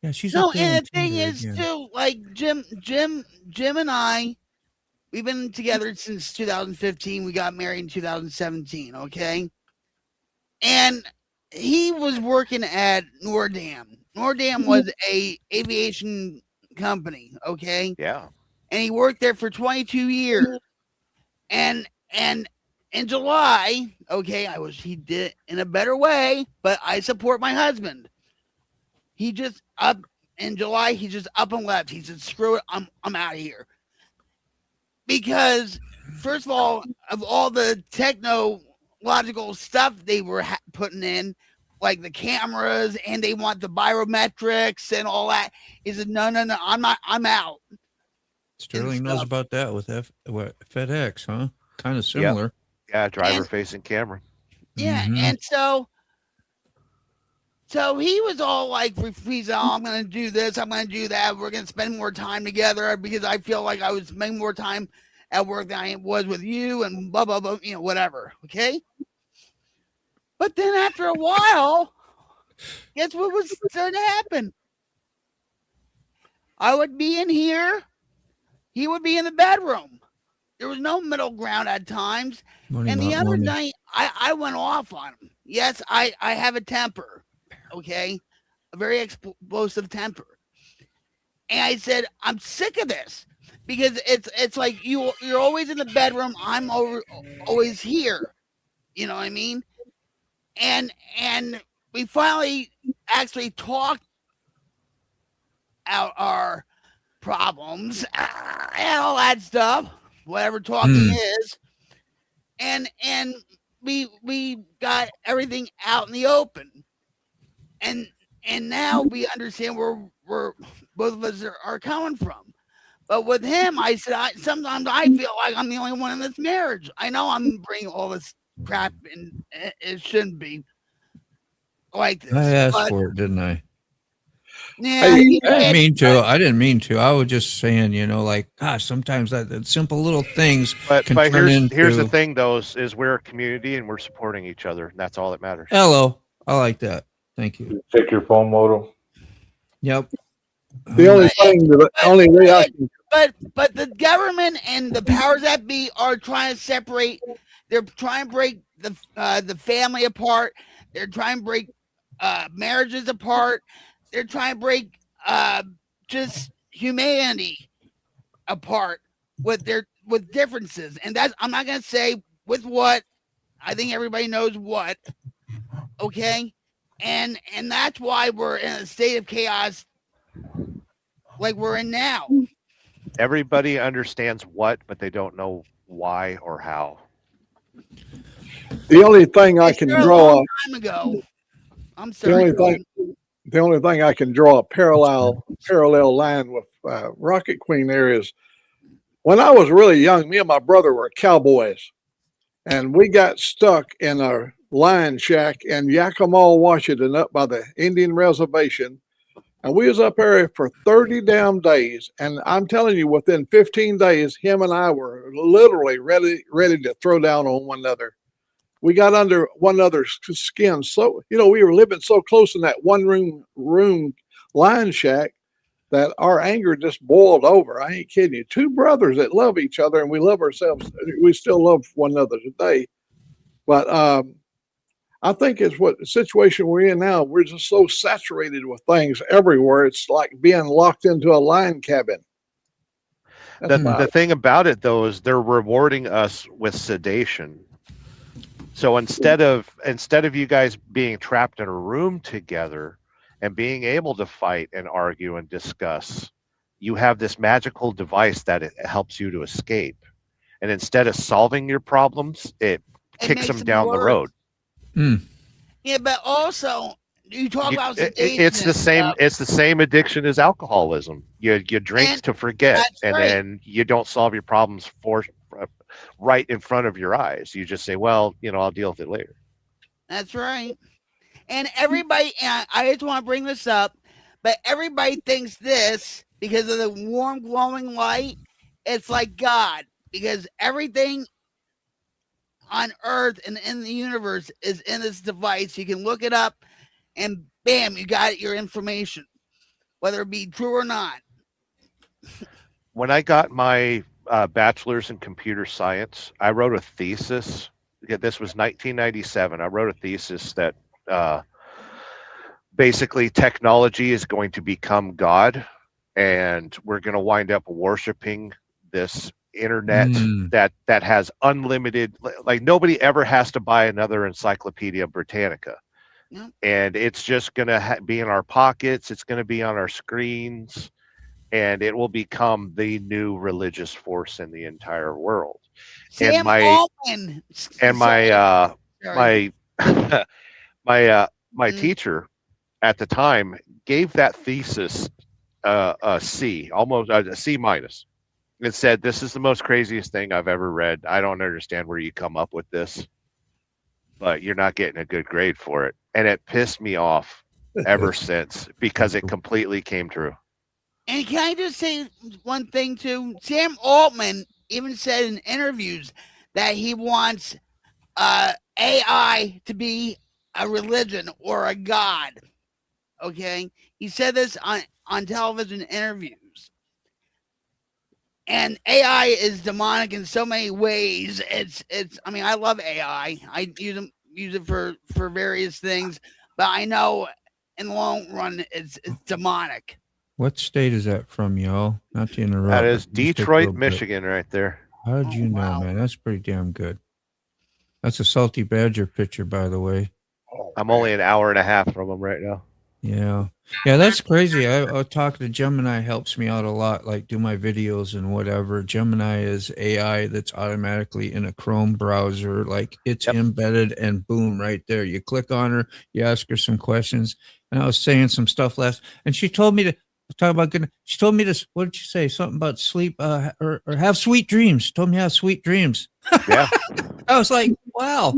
Yeah, she's No, up there on and the thing Tinder is again. too, like Jim and I, we've been together since 2015. We got married in 2017. Okay, and he was working at Nordam. Nordam was a aviation company. Okay, Yeah. and he worked there for 22 years. And in July, okay, he did it in a better way, but I support my husband. He just up in July, he just up and left. He said, "Screw it, I'm out of here." Because first of all the technological stuff they were putting in, like the cameras, and they want the biometrics and all that. He said, "No, I'm out." Sterling knows about that with FedEx, huh? Kind of similar. Yeah, driver-facing camera. Yeah, and so he was all like, he's all, "I'm going to do this, I'm going to do that. We're going to spend more time together because I feel like I was spending more time at work than I was with you," and blah, blah, blah, whatever. Okay. But then after a while, guess what was starting to happen? I would be in here. He would be in the bedroom. There was no middle ground at times. And the other night, I went off on him. Yes, I have a temper, okay? A very explosive temper. And I said, "I'm sick of this." Because it's like you're always in the bedroom. I'm always here. You know what I mean? And we finally actually talked out our problems and all that stuff, whatever talking is, and we got everything out in the open, and now we understand where both of us are coming from. But with him, I said, sometimes I feel like I'm the only one in this marriage. I know I'm bringing all this crap, and it shouldn't be like this. I asked for it, didn't I? Yeah, I didn't mean to. I didn't mean to. I was just saying, like, gosh, sometimes that simple little things can turn into. Here's the thing, though, is we're a community and we're supporting each other, and that's all that matters. Hello, I like that. Thank you. Check your phone, Moto. Yep. The only thing, only way I can. But the government and the powers that be are trying to separate. They're trying to break the family apart. They're trying to break marriages apart. They're trying to break just humanity apart with differences. And that's, I'm not gonna say with what. I think everybody knows what. Okay, and that's why we're in a state of chaos like we're in now. Everybody understands what, but they don't know why or how. The only thing I can draw. A long time ago. I'm sorry. The only thing I can draw a parallel line with Rocket Queen there is when I was really young, me and my brother were cowboys, and we got stuck in a lion shack in Yakima, Washington, up by the Indian reservation. And we was up there for 30 damn days. And I'm telling you, within 15 days, him and I were literally ready to throw down on one another. We got under one another's skin. So, we were living so close in that one room lion shack that our anger just boiled over. I ain't kidding you. Two brothers that love each other, and we love ourselves. We still love one another today. But I think it's what the situation we're in now. We're just so saturated with things everywhere. It's like being locked into a lion cabin. The thing about it, though, is they're rewarding us with sedation. So instead of you guys being trapped in a room together and being able to fight and argue and discuss, you have this magical device that it helps you to escape. And instead of solving your problems, it kicks them down the road. Yeah, but also you talk about sedation. It's the same. It's the same addiction as alcoholism. You drink to forget, and then you don't solve your problems right in front of your eyes. You just say, "Well, I'll deal with it later." That's right. And everybody, and I just want to bring this up, but everybody thinks this because of the warm, glowing light. It's like God, because everything on Earth and in the universe is in this device. You can look it up, and bam, you got your information, whether it be true or not. When I got my bachelor's in computer science, I wrote a thesis. This was 1997. I wrote a thesis that basically technology is going to become God, and we're going to wind up worshiping this internet that has unlimited, like nobody ever has to buy another Encyclopedia Britannica. No. And it's just going to be in our pockets. It's going to be on our screens, and it will become the new religious force in the entire world. Sam And my Altman. and my my Mm. teacher at the time gave that thesis a C, almost a C minus. It said, "This is the most craziest thing I've ever read. I don't understand where you come up with this, but you're not getting a good grade for it." And it pissed me off ever since, because it completely came true. And can I just say one thing too? Sam Altman even said in interviews that he wants AI to be a religion or a god. Okay, he said this on television interviews. And AI is demonic in so many ways. It's. I mean, I love AI. I use it for various things, but I know in the long run it's demonic. What state is that from, y'all? Not to interrupt. That is but let's take a Detroit, little bit. Michigan, right there. How did you know, man? That's pretty damn good. That's a Salty Badger picture, by the way. I'm only an hour and a half from them right now. Yeah. Yeah, that's crazy. I talk to Gemini, helps me out a lot, like do my videos and whatever. Gemini is AI that's automatically in a Chrome browser. Like it's embedded, and boom, right there. You click on her, you ask her some questions. And I was saying some stuff and she told me to talk about good. She told me this. What did she say? Something about sleep or have sweet dreams. She told me to have sweet dreams. Yeah. I was like, wow.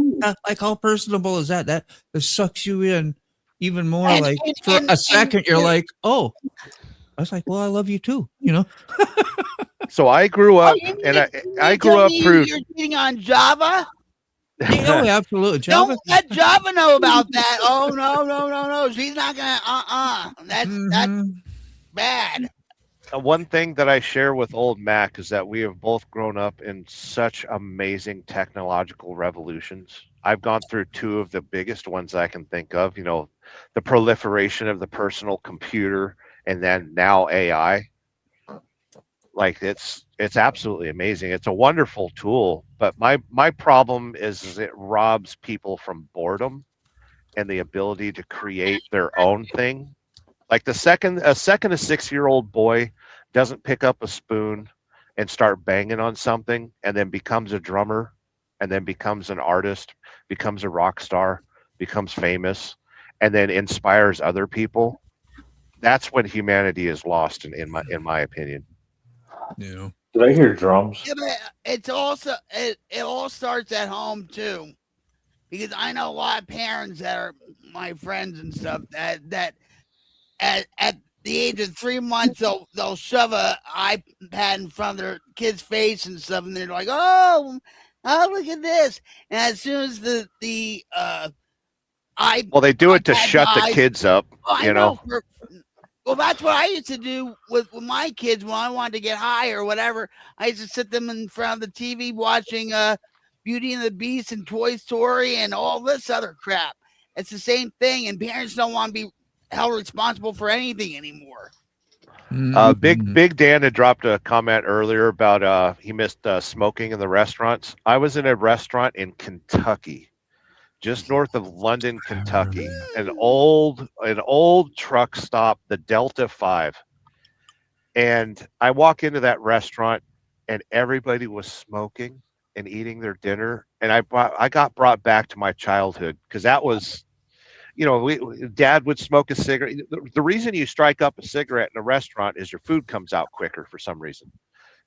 Like how personable is that? That sucks you in even more. Like for a second, you're like, oh. I was like, well, I love you too, you know. So I grew up, I grew up through. You're cheating on Java. Oh, absolutely. Java. Don't let Java know about that. Oh no. She's not gonna. That's bad. One thing that I share with old Mac is that we have both grown up in such amazing technological revolutions. I've gone through two of the biggest ones I can think of, you know, the proliferation of the personal computer, and then now AI. Like it's absolutely amazing. It's a wonderful tool, but my problem is it robs people from boredom and the ability to create their own thing. Like a 6-year-old boy doesn't pick up a spoon and start banging on something and then becomes a drummer and then becomes an artist, becomes a rock star, becomes famous, and then inspires other people. That's when humanity is lost, in my opinion. Yeah. Did I hear drums? Yeah, but it's also it all starts at home too, because I know a lot of parents that are my friends and stuff that at the age of 3 months they'll shove a iPad in front of their kid's face and stuff, and they're like, oh look at this, and as soon as the well, they do it to iPad shut dies, the kids up, I you know. Well, that's what I used to do with my kids when I wanted to get high or whatever. I used to sit them in front of the TV watching Beauty and the Beast and Toy Story and all this other crap. It's the same thing, and parents don't want to be held responsible for anything anymore. Big Dan had dropped a comment earlier about he missed smoking in the restaurants. I was in a restaurant in Kentucky, just north of London, Kentucky, an old truck stop, the Delta 5. And I walk into that restaurant and everybody was smoking and eating their dinner. And I got brought back to my childhood, because that was, you know, Dad would smoke a cigarette. The reason you strike up a cigarette in a restaurant is your food comes out quicker for some reason.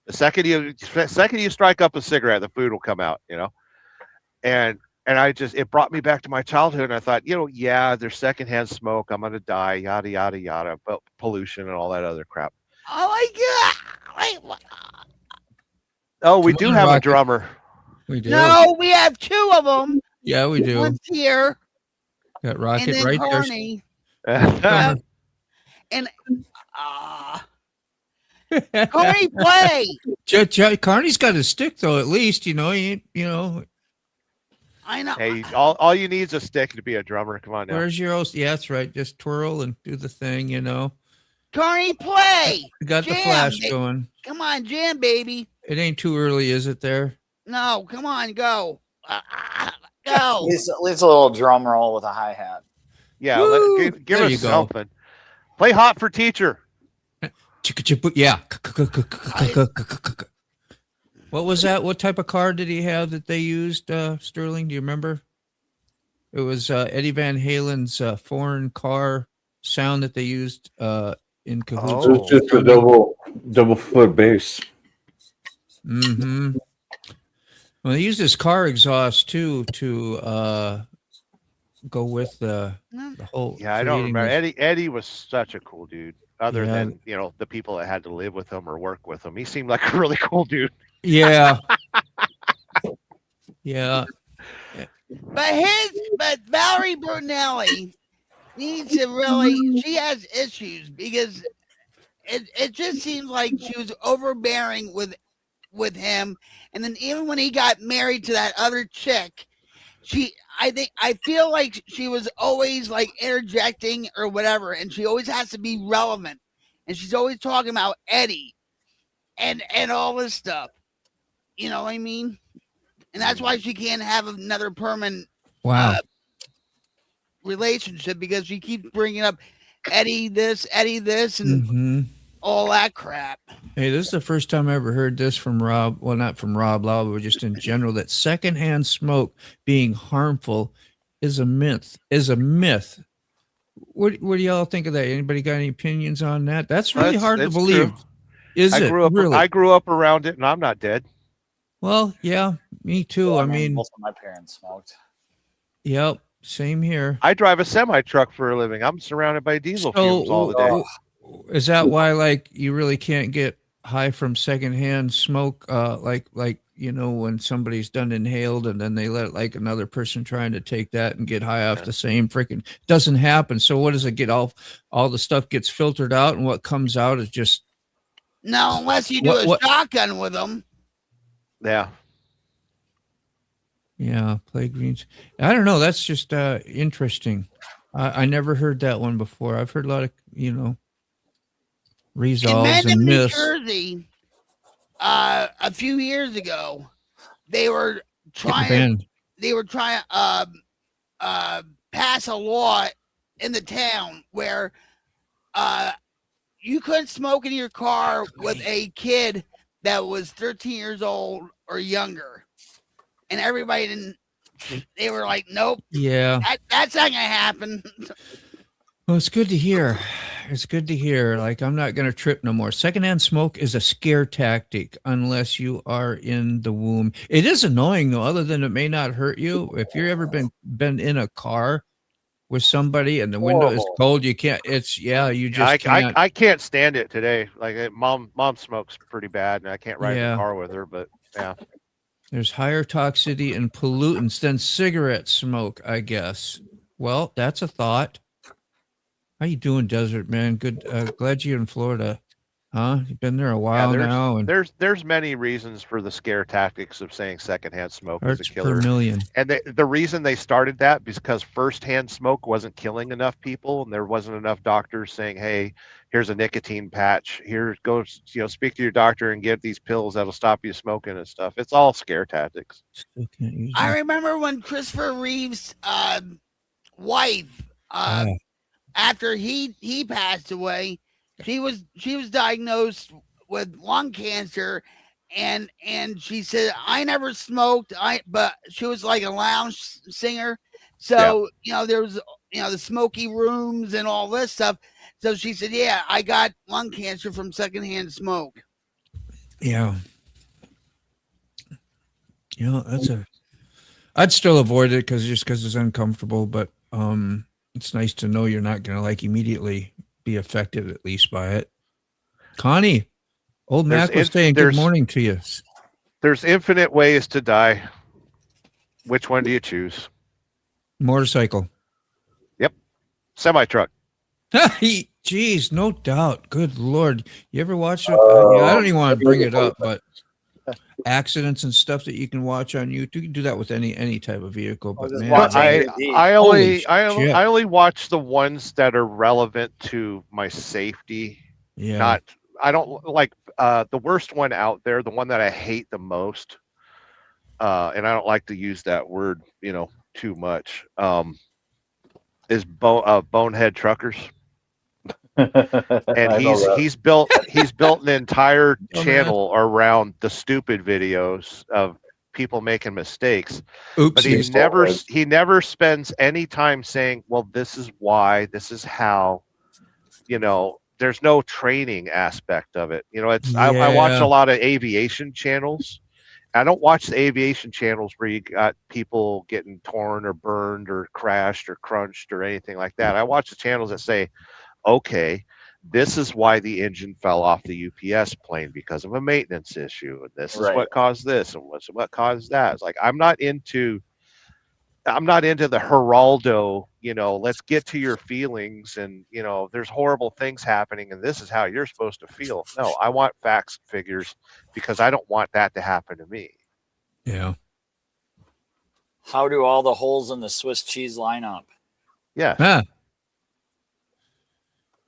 The second you strike up a cigarette, the food will come out, you know. And And it brought me back to my childhood. And I thought, yeah, there's secondhand smoke. I'm going to die, yada, yada, yada, but pollution and all that other crap. Oh my God. Wait, what? Oh, we Come do on, have a Rocket. drummer. We do. No, we have two of them. Yeah, we do. One's here, Got and Rocket then right there. Carney. Drummer. And Carney, play. Carney's got his stick though. At least he ain't. I know. Hey, all you need is a stick to be a drummer. Come on now. Where's your old? Yeah, that's right. Just twirl and do the thing. Carney, play. We got the Jam, flash ba- going. Come on, jam, baby. It ain't too early, is it? There. No, come on, go. Go. At least a little drum roll with a hi hat. Yeah, give There us you go. something. Play Hot for Teacher. Yeah. What was that? What type of car did he have that they used, Sterling? Do you remember? It was Eddie Van Halen's foreign car sound that they used in cahoots. Oh. It's just a double foot bass. Mm-hmm. Well, they used his car exhaust too to go with the whole. Yeah, I don't creating remember. this- Eddie was such a cool dude. Other Yeah. than the people that had to live with him or work with him, he seemed like a really cool dude. Yeah. Yeah. But Valerie Brunelli needs to really. She has issues because it just seems like she was overbearing with him, and then even when he got married to that other chick, I feel like she was always like interjecting or whatever, and she always has to be relevant, and she's always talking about Eddie and all this stuff. You know what I mean? And that's why she can't have another permanent relationship, because she keeps bringing up Eddie this, and all that crap. Hey, this is the first time I ever heard this from Rob. Well, not from Rob Lau, but just in general, that secondhand smoke being harmful is a myth. What do y'all think of that? Anybody got any opinions on that? That's really hard to believe. True. I grew up around it, and I'm not dead. Well, yeah, me too. Well, I mean, most of my parents smoked. Yep, same here. I drive a semi truck for a living. I'm surrounded by diesel fumes all the day. Is that why, like, you really can't get high from secondhand smoke? Like when somebody's done inhaled and then they let like another person trying to take that and get high off the same freaking doesn't happen. So what does it get? All the stuff gets filtered out, and what comes out is just no, unless you do a shotgun with them. Yeah. Yeah, play greens. I don't know. That's just interesting. I never heard that one before. I've heard a lot of resolves and myths. In New Jersey, a few years ago, they were trying pass a law in the town where you couldn't smoke in your car with a kid that was 13 years old or younger, and everybody didn't. They were like, "Nope, yeah, that's not gonna happen." Well, it's good to hear. It's good to hear. Like, I'm not going to trip no more. Secondhand smoke is a scare tactic unless you are in the womb. It is annoying, though, other than it may not hurt you. If you've ever been in a car with somebody and the window is cold, you can't. You just can't. I can't stand it today. Like, mom smokes pretty bad, and I can't ride in the car with her. But yeah, there's higher toxicity and pollutants than cigarette smoke, I guess. Well, that's a thought. How you doing, Desert Man? Good. Glad you're in Florida. Huh? You've been there a while now. And there's many reasons for the scare tactics of saying secondhand smoke is a killer. Per million. And the reason they started that is because firsthand smoke wasn't killing enough people, and there wasn't enough doctors saying, "Hey, here's a nicotine patch. Here, go, speak to your doctor and get these pills that'll stop you smoking and stuff." It's all scare tactics. I remember when Christopher Reeve's wife, after he passed away, she was diagnosed with lung cancer, and she said, "I never smoked, but she was like a lounge singer, so there was the smoky rooms and all this stuff." So she said, "Yeah, I got lung cancer from secondhand smoke." Yeah. I'd still avoid it because it's uncomfortable, but it's nice to know you're not going to like immediately be affected at least by it. Connie, old Mac was saying good morning to you. There's infinite ways to die. Which one do you choose? Motorcycle. Yep. Semi-truck. Jeez, no doubt. Good Lord. You ever watch it? I don't even want to bring it up, but accidents and stuff that you can watch on YouTube. You can do that with any type of vehicle. But man, I only watch the ones that are relevant to my safety. Yeah. I don't like the worst one out there, the one that I hate the most. And I don't like to use that word, too much. Is Bonehead Truckers. And he's built an entire channel around the stupid videos of people making mistakes. Oops. But he never spends any time saying, well, this is why, this is how, there's no training aspect of it. I watch a lot of aviation channels. I don't watch the aviation channels where you got people getting torn or burned or crashed or crunched or anything like that. I watch the channels that say, okay, this is why the engine fell off the UPS plane because of a maintenance issue, and this is what caused this, and what caused that. It's like I'm not into the Geraldo, let's get to your feelings, and there's horrible things happening, and this is how you're supposed to feel. No, I want facts and figures because I don't want that to happen to me. Yeah. How do all the holes in the Swiss cheese line up? Yeah.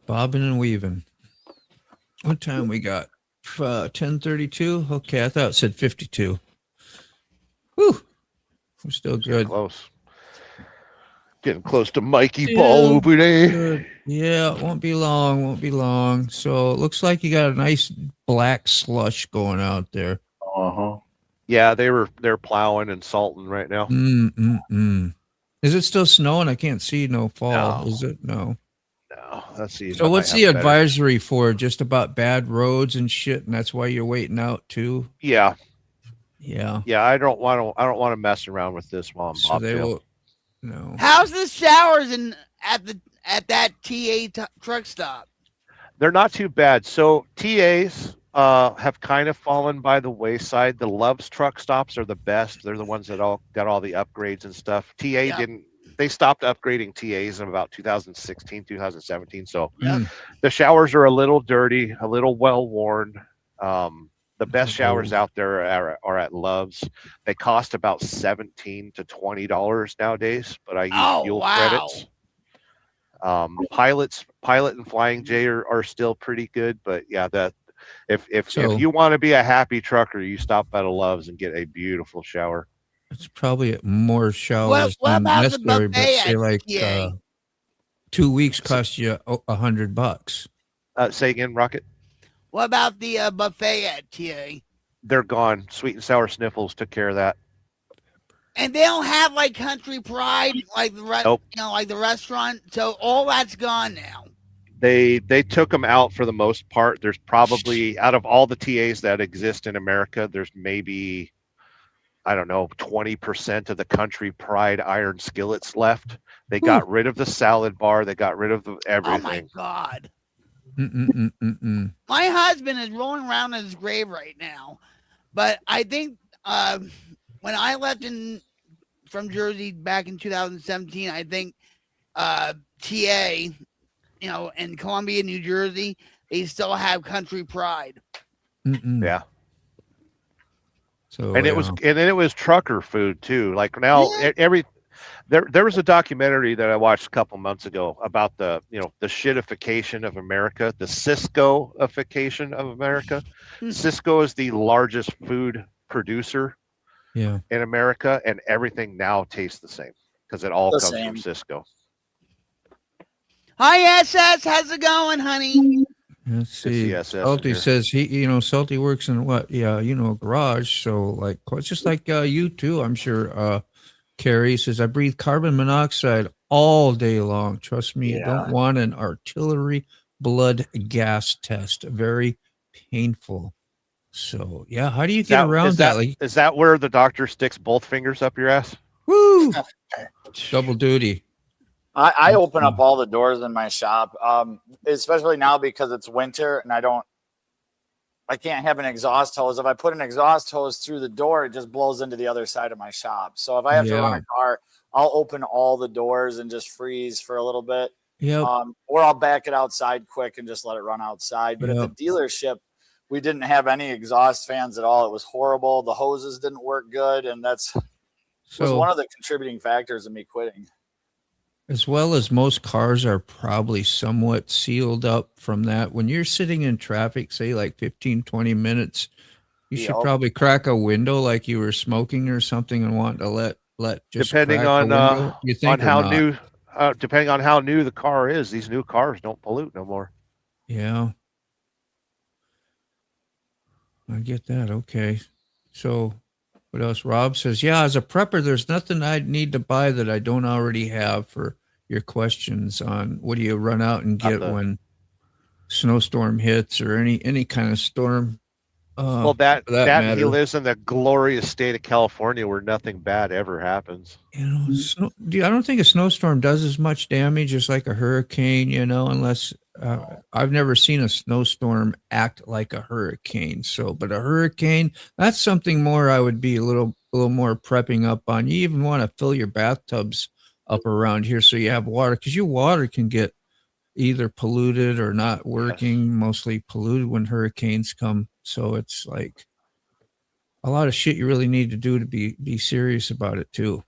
Bobbing and weaving. What time we got? 10:32. Okay, I thought it said 52. Whew. We're still good. Getting close to Mikey Ball over there. Good. Yeah, it won't be long. So it looks like you got a nice black slush going out there. Yeah, they're plowing and salting right now. Is it still snowing? I can't see no fall. Is it? No. No, let's see. So what's the advisory for? Just about bad roads and shit, and that's why you're waiting out too? Yeah. I don't want to mess around with this while I'm bobtail. No. How's the showers at that TA truck stop? They're not too bad. So TAs have kind of fallen by the wayside. The Love's truck stops are the best. They're the ones that all got all the upgrades and stuff. TA didn't. They stopped upgrading TAs in about 2016, 2017. So the showers are a little dirty, a little well worn. The best showers out there are at Love's. They cost about $17 to $20 nowadays, but I use fuel credits. Pilot and Flying J are still pretty good, but yeah, if you want to be a happy trucker, you stop at a Love's and get a beautiful shower. It's probably more showers than necessary, but say like 2 weeks cost you $100. Say again, Rocket. What about the buffet at TA? They're gone. Sweet and sour sniffles took care of that. And they don't have like Country Pride, like the like the restaurant. So all that's gone now. They took them out for the most part. There's probably out of all the TAs that exist in America, there's maybe 20% of the Country Pride iron skillets left. They got rid of the salad bar. They got rid of everything. Oh my God. My husband is rolling around in his grave right now. But I think when I left from Jersey back in 2017, I think TA, in Columbia, New Jersey, they still have Country Pride. Yeah. So it was trucker food too. Like now there was a documentary that I watched a couple months ago about the shitification of America, the Cisco-ification of America. Cisco is the largest food producer in America, and everything now tastes the same because it all comes from Cisco. Hi SS, how's it going, honey? Let's see. Salty says Salty works in what? Yeah, garage. So like, it's just like you too. I'm sure. Carrie says I breathe carbon monoxide all day long. Trust me, I don't want an artillery blood gas test. Very painful. So yeah, how do you get around that? Is that where the doctor sticks both fingers up your ass? Woo! Double duty. I open up all the doors in my shop, especially now because it's winter and I can't have an exhaust hose. If I put an exhaust hose through the door, it just blows into the other side of my shop. So if I have to run a car, I'll open all the doors and just freeze for a little bit. Yep. Or I'll back it outside quick and just let it run outside. But at the dealership, we didn't have any exhaust fans at all. It was horrible. The hoses didn't work good. And was one of the contributing factors of me quitting. As well as most cars are probably somewhat sealed up from that. When you're sitting in traffic, say like 15, 20 minutes, you should probably crack a window like you were smoking or something and want to let just depending crack on a window, you think, on how new depending on how new the car is. These new cars don't pollute no more. Yeah. I get that. Okay. So what else? Rob says, yeah, as a prepper, there's nothing I'd need to buy that I don't already have. For your questions on what do you run out and get when snowstorm hits or any kind of storm. Well, that he lives in the glorious state of California where nothing bad ever happens. You know, I don't think a snowstorm does as much damage as like a hurricane, you know, unless I've never seen a snowstorm act like a hurricane. So, but a hurricane, that's something more I would be a little more prepping up on. You even want to fill your bathtubs up around here so you have water, because your water can get either polluted or not working, mostly polluted when hurricanes come. So it's like a lot of shit you really need to do to be serious about it too.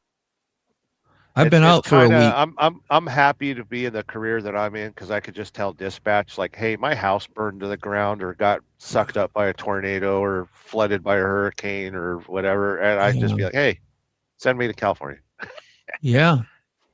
I've been out for a week. I'm happy to be in the career that I'm in because I could just tell dispatch like, hey, my house burned to the ground or got sucked up by a tornado or flooded by a hurricane or whatever, and I'd just be like, hey, send me to California. Yeah.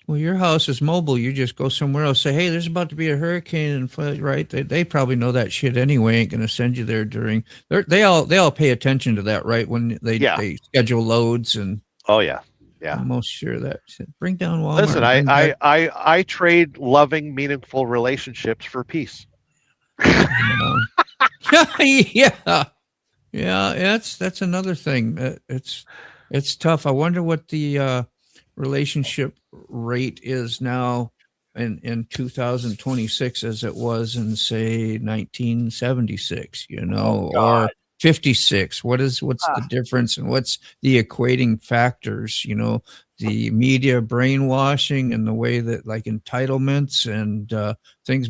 Well, your house is mobile. You just go somewhere else. Say, hey, there's about to be a hurricane and flood, right? They probably know that shit anyway. Ain't going to send you there during. They all pay attention to that, right? When they schedule loads and. Oh yeah. I'm most sure that bring down Walmart. Listen, I trade loving, meaningful relationships for peace. Yeah. That's another thing. It's tough. I wonder what the relationship rate is now in 2026 as it was in say 1976, you know, or 56. What's the difference and what's the equating factors, you know, the media brainwashing and the way that like entitlements and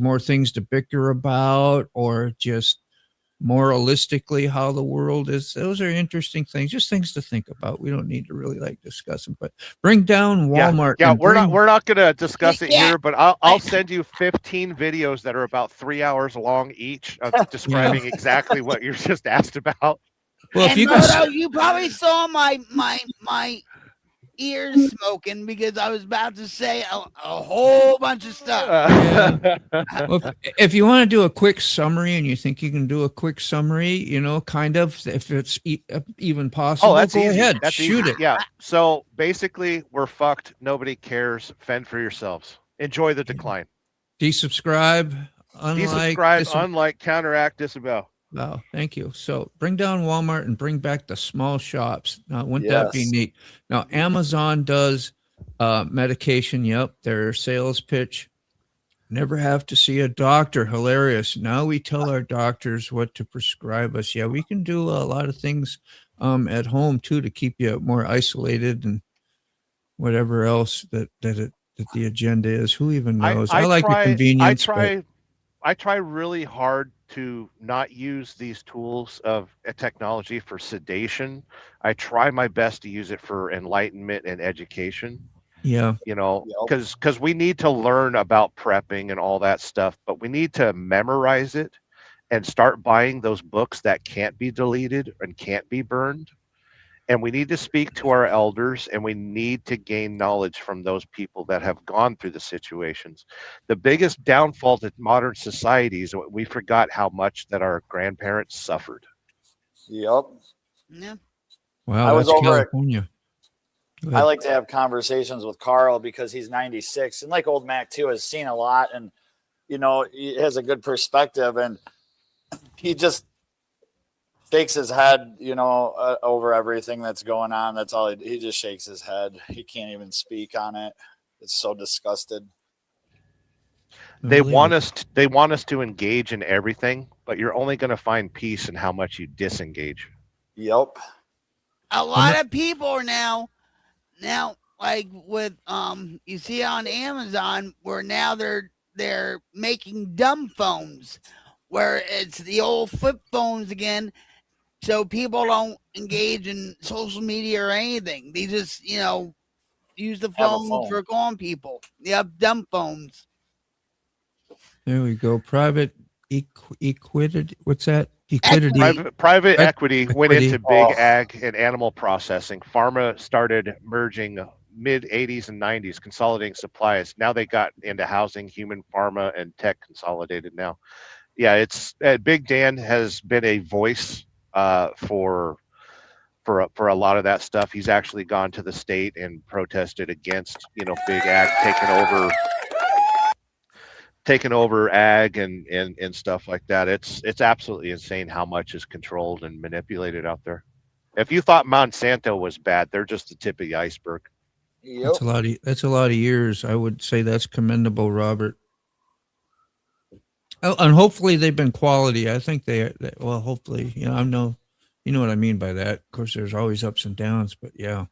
more things to bicker about, or just moralistically how the world is. Those are interesting things, just things to think about. We don't need to really like discuss them, but bring down Walmart. Yeah, we're not going to discuss it here, but I'll send you 15 videos that are about 3 hours long each of describing exactly what you're just asked about. Well, if you probably saw my ears smoking because I was about to say a whole bunch of stuff. Well, if you want to do a quick summary and you think you can do a quick summary, you know, kind of, if it's even possible, that's go easy. ahead, That's shoot easy. it. Yeah. So basically, we're fucked. Nobody cares. Fend for yourselves. Enjoy the decline. Desubscribe, unlike, counteract, disavow. Wow, thank you. So bring down Walmart and bring back the small shops. Now, wouldn't that be neat? Now, Amazon does medication. Yep, their sales pitch. Never have to see a doctor. Hilarious. Now we tell our doctors what to prescribe us. Yeah, we can do a lot of things at home too to keep you more isolated and whatever else that the agenda is. Who even knows? I like the convenience. I try really hard to not use these tools of technology for sedation. I try my best to use it for enlightenment and education. Yeah. You know, because we need to learn about prepping and all that stuff, but we need to memorize it and start buying those books that can't be deleted and can't be burned. And we need to speak to our elders, and we need to gain knowledge from those people that have gone through the situations. The biggest downfall to modern society is we forgot how much that our grandparents suffered. Yep. Yeah. Wow, that's California. I like to have conversations with Carl because he's 96, and like old Mac too has seen a lot, and you know he has a good perspective, and he just shakes his head, over everything that's going on. That's all he just shakes his head. He can't even speak on it. It's so disgusted. They want us to engage in everything, but you're only going to find peace in how much you disengage. Yep. A lot of people are now like with you see on Amazon where now they're making dumb phones where it's the old flip phones again, so people don't engage in social media or anything. They just use the phone for calling people. Yep, dumb phones. There we go. Private equity. What's that? Equity. Private equity went into big ag and animal processing. Pharma started merging mid 80s and 90s, consolidating supplies. Now they got into housing, human pharma, and tech consolidated now. Yeah, it's Big Dan has been a voice for a lot of that stuff. He's actually gone to the state and protested against big ag taking over ag and stuff like that. It's absolutely insane how much is controlled and manipulated out there. If you thought Monsanto was bad, they're just the tip of the iceberg. Yep. That's a lot of years. I would say that's commendable, Robert. Oh, and hopefully they've been quality. I think well, hopefully, I know, you know what I mean by that. Of course, there's always ups and downs, but yeah.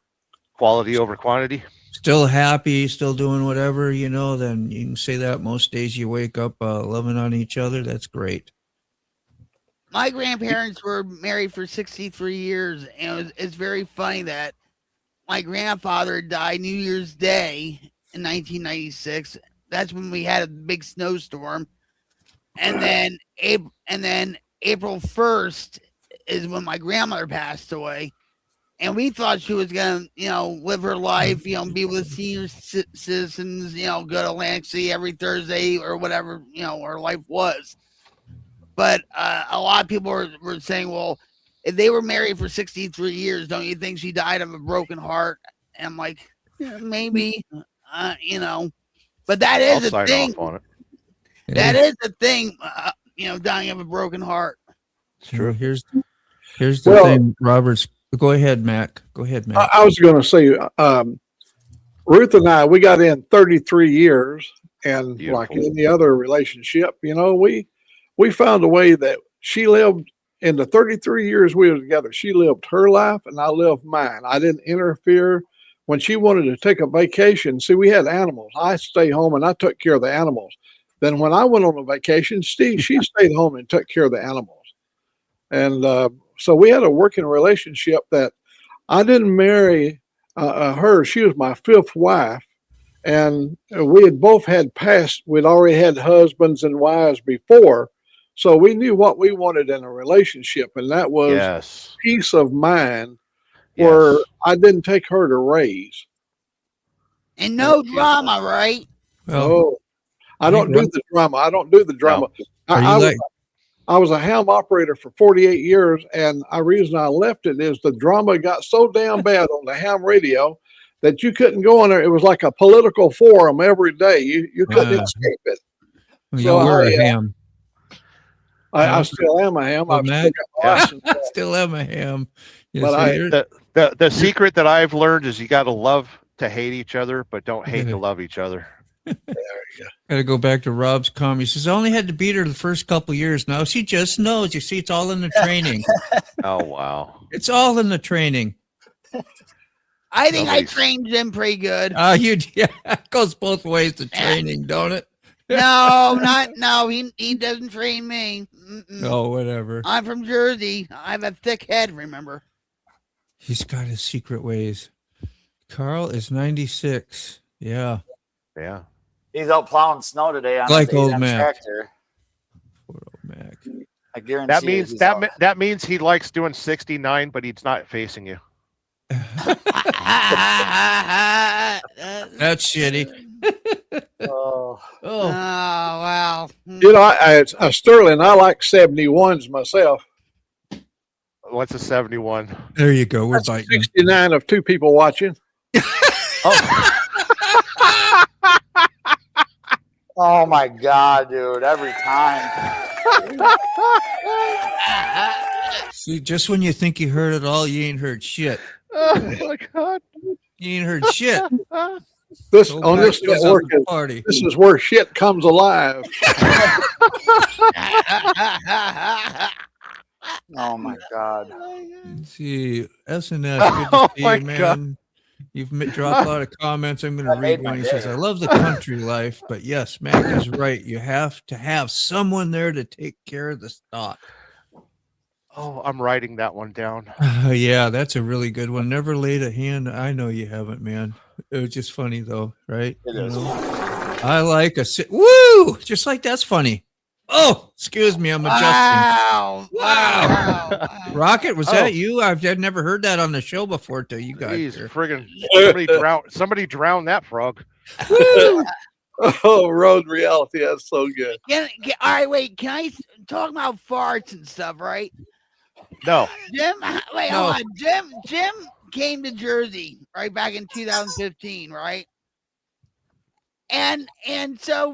Quality over quantity. Still happy, still doing whatever, then you can say that most days you wake up loving on each other. That's great. My grandparents were married for 63 years, and it's very funny that my grandfather died New Year's Day in 1996. That's when we had a big snowstorm. And then April 1st is when my grandmother passed away. And we thought she was going to, live her life, be with senior citizens, go to Atlantic City every Thursday or whatever, her life was. But a lot of people were saying, well, if they were married for 63 years, don't you think she died of a broken heart? And I'm like, yeah, maybe, but that is a thing. Off on it. That is the thing, dying of a broken heart. It's true. Here's the thing, Robert's. Go ahead, Mac. I was going to say, Ruth and I, we got in 33 years, and beautiful. Like any other relationship, we found a way that she lived in the 33 years we were together. She lived her life, and I lived mine. I didn't interfere. When she wanted to take a vacation, see, we had animals. I stayed home, and I took care of the animals. Then when I went on a vacation, she stayed home and took care of the animals. And so we had a working relationship that I didn't marry her. She was my fifth wife. And we had both had we'd already had husbands and wives before. So we knew what we wanted in a relationship. And that was peace of mind where I didn't take her to raise. And no drama, right? Oh, I don't do the drama. I don't do the drama. No. I was a ham operator for 48 years, and the reason I left it is the drama got so damn bad on the ham radio that you couldn't go in there. It was like a political forum every day. You couldn't escape it. So we're a ham. I still am a ham. I still am a ham. But the secret that I've learned is you got to love to hate each other, but don't hate to love each other. There you go. Got to go back to Rob's comment. He says, I only had to beat her the first couple of years. Now she just knows. You see, it's all in the training. Oh, wow. It's all in the training. I think I trained him pretty good. It goes both ways, the training, don't it? No, he doesn't train me. Oh, whatever. I'm from Jersey. I have a thick head, remember? He's got his secret ways. Carl is 96. Yeah. Yeah. He's out plowing snow today on like the old Mac. Tractor. Poor old Mac. I guarantee that means he likes doing 69, but he's not facing you. That's shitty. Oh, wow. Sterling, I like 71s myself. What's a 71? There you go. We're biting. 69 of two people watching. Oh my God, dude! Every time. See, just when you think you heard it all, you ain't heard shit. Oh my God. You ain't heard shit. This Go on back this to us network, up the party. this is where shit comes alive. Oh my God. Let's see, SNS, good to Oh see my you, man. You've dropped a lot of comments. I'm going to That made read my one. He says, day. I love the country life, but yes, Mac is right. You have to have someone there to take care of the stock. Oh, I'm writing that one down. Yeah, that's a really good one. Never laid a hand. I know you haven't, man. It was just funny, though, right? It You is. know? I like a woo! Just like that's funny. Oh, excuse me, I'm adjusting. Wow. Wow. Rocket, was that Oh. you? I've never heard that on the show before till you got Jeez, here. friggin' somebody drowned that frog. Oh, road reality. That's so good. All right, wait. Can I talk about farts and stuff, right? No. Jim, wait, No. hold on. Jim came to Jersey right back in 2015, right? And so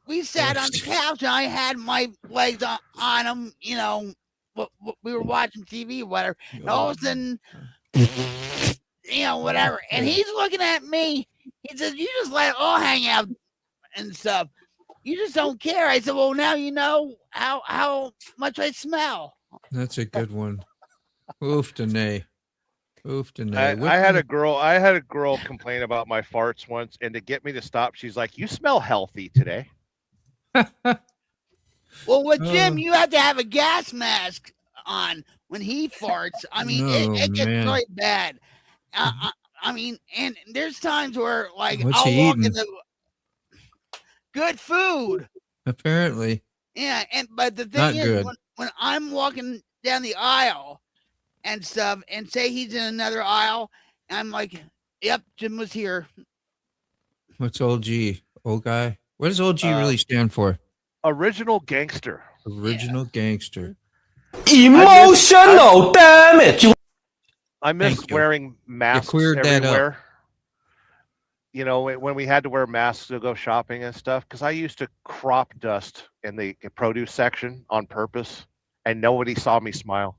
we sat on the couch and I had my legs on him, you know, we were watching TV or whatever. And all of a sudden, you know, whatever. And he's looking at me. He says, "You just let it all hang out and stuff. You just don't care." I said, "Well, now you know how much I smell." That's a good one. Oof to nay. Oof to nay. I had a girl complain about my farts once, and to get me to stop, she's like, "You smell healthy today." Well, with Jim, you have to have a gas mask on when he farts. I mean, it gets man. really bad. I mean, and there's times where like What's I'll he walk eating? into good food. Apparently. Yeah, but the Not thing is, good. when I'm walking down the aisle and stuff, and say he's in another aisle, I'm like, "Yep, Jim was here." What's OG? Old guy? What does OG really stand for? Original gangster. Original gangster. Emotional damage. I miss Thank you. wearing masks cleared that up. everywhere. You know, when we had to wear masks to go shopping and stuff, because I used to crop dust in the produce section on purpose, and nobody saw me smile.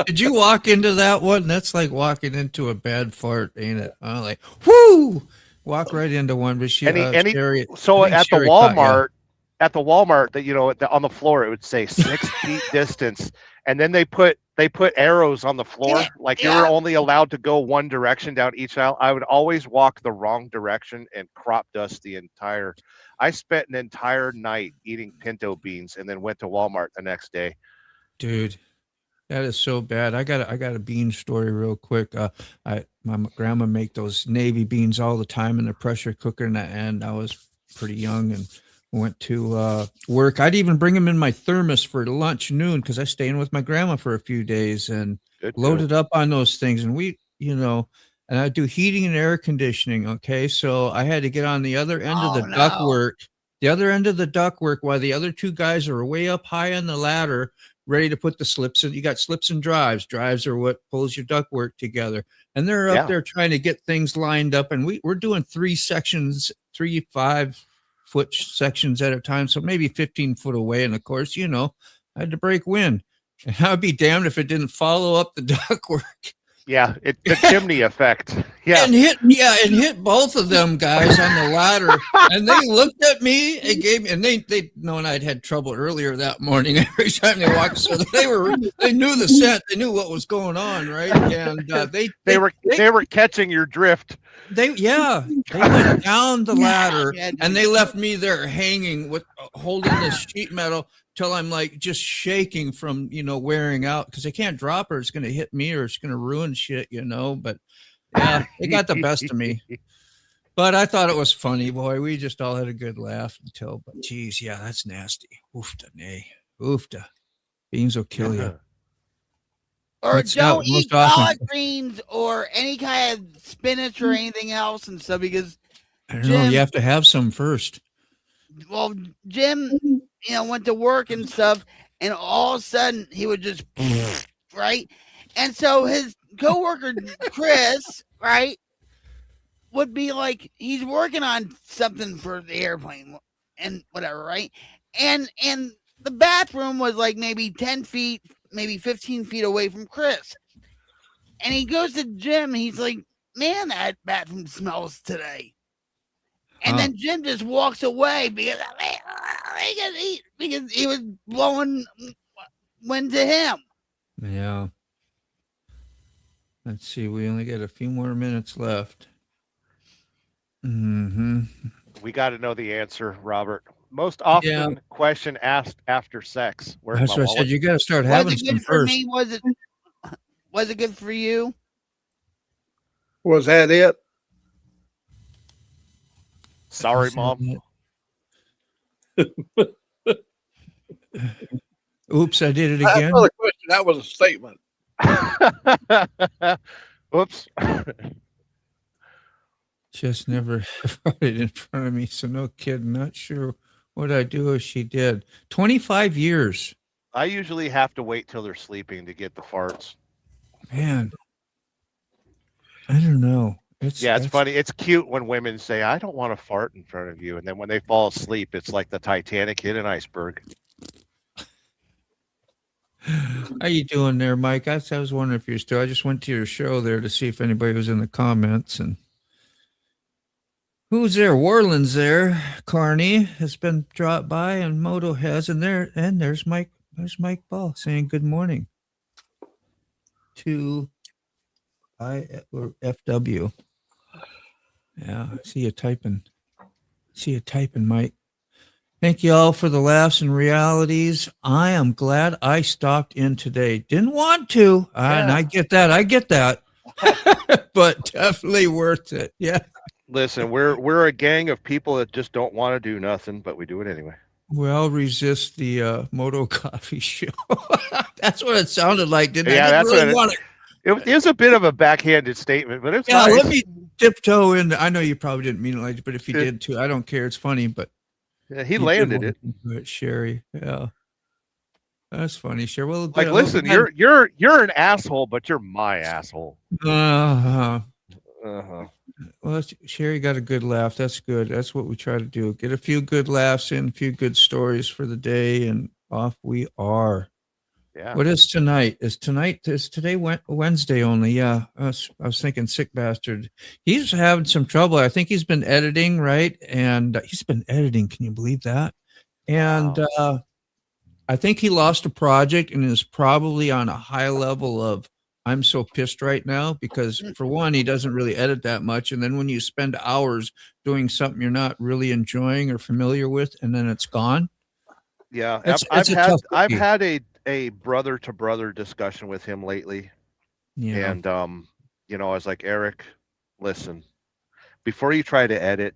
Did you walk into that one? That's like walking into a bad fart, ain't it? I'm like, whoo! Walk right into one. But she, Sherry, so I think at the Sherry caught ya. Walmart, that, you know, on the floor it would say 6 feet distance, and then they put arrows on the floor, like you were only allowed to go one direction down each aisle. I would always walk the wrong direction and crop dust the entire. I spent an entire night eating pinto beans and then went to Walmart the next day. Dude, that is so bad. I got a bean story real quick. My grandma make those navy beans all the time in the pressure cooker, and I was pretty young and went to work. I'd even bring them in my thermos for lunch, noon, because I stayed in with my grandma for a few days and loaded up on those things. And we, you know, and I do heating and air conditioning. Okay, so I had to get on the other end of the ductwork. The other end of the ductwork, while the other two guys are way up high on the ladder, ready to put the slips in. You got slips and drives. Drives are what pulls your ductwork together. And they're up there trying to get things lined up. And we're doing 3 sections, 3 5-foot sections at a time. So maybe 15 foot away. And of course, you know, I had to break wind. And I'd be damned if it didn't follow up the ductwork. Yeah, the chimney effect. Yeah. And hit both of them guys on the ladder. And they looked at me and gave me, and they known I'd had trouble earlier that morning. Every time they walked, so they knew the scent, they knew what was going on, right? And they were catching your drift. They went down the ladder and they left me there hanging with holding this sheet metal till I'm like just shaking from, you know, wearing out, because they can't drop her. It's going to hit me or it's going to ruin shit, you know. But yeah, they got the best of me. But I thought it was funny, boy. We just all had a good laugh until, but geez, yeah, that's nasty. Oofta, nay. Oofta. Beans will kill you. Or don't eat collard greens or any kind of spinach or anything else and stuff, because I don't know. You have to have some first. Well, Jim, you know, went to work and stuff, and all of a sudden he would just right, and so his coworker Chris, right, would be like, he's working on something for the airplane, and whatever, right? And the bathroom was like maybe 10 feet, maybe 15 feet away from Chris. And he goes to Jim, and he's like, man, that bathroom smells today. And then Jim just walks away because he was blowing wind to him. Yeah. Let's see. We only got a few more minutes left. We got to know the answer, Robert. Most often question asked after sex. Where's That's my what I wallet? said. You got to start having Was it some good for first. me? Was it good for you? Was that it? Sorry, Mom. Oops, I did it That's again. not a question. That was a statement. Whoops. Just never brought it in front of me. So no kidding. Not sure what I'd do if she did. 25 years. I usually have to wait till they're sleeping to get the farts. Man. I don't know. It's funny. It's cute when women say, I don't want to fart in front of you. And then when they fall asleep, it's like the Titanic hit an iceberg. How you doing there, Mike? I was wondering if you're still. I just went to your show there to see if anybody was in the comments. And who's there? Warland's there. Carney has been dropped by, and Moto has, and there's Mike. There's Mike Ball saying good morning to FW. Yeah, I see you typing. Mike. Thank you all for the laughs and realities. I am glad I stopped in today. Didn't want to, and I get that. But definitely worth it. Yeah. Listen, we're a gang of people that just don't want to do nothing, but we do it anyway. Well, resist the Moto Coffee Show. That's what it sounded like, didn't it? Yeah, that's really what it is a bit of a backhanded statement, but it's nice. Let me tiptoe in. I know you probably didn't mean it like, but if you did too, I don't care. It's funny, but yeah, he landed it. Sherry. Yeah, that's funny, Sherry. Well, like, listen, you're an asshole, but you're my asshole. Well, Sherry got a good laugh. That's good. That's what we try to do. Get a few good laughs in, a few good stories for the day, and off we are. Yeah. What is tonight? Is today Wednesday only? Yeah. I was thinking sick bastard. He's having some trouble. I think he's been editing, right? And he's been editing. Can you believe that? And wow. I think he lost a project and is probably on a high level of I'm so pissed right now because for one, he doesn't really edit that much. And then when you spend hours doing something you're not really enjoying or familiar with, and then it's gone. Yeah. I've had a brother to brother discussion with him lately. Yeah. And, I was like, Eric, listen, before you try to edit,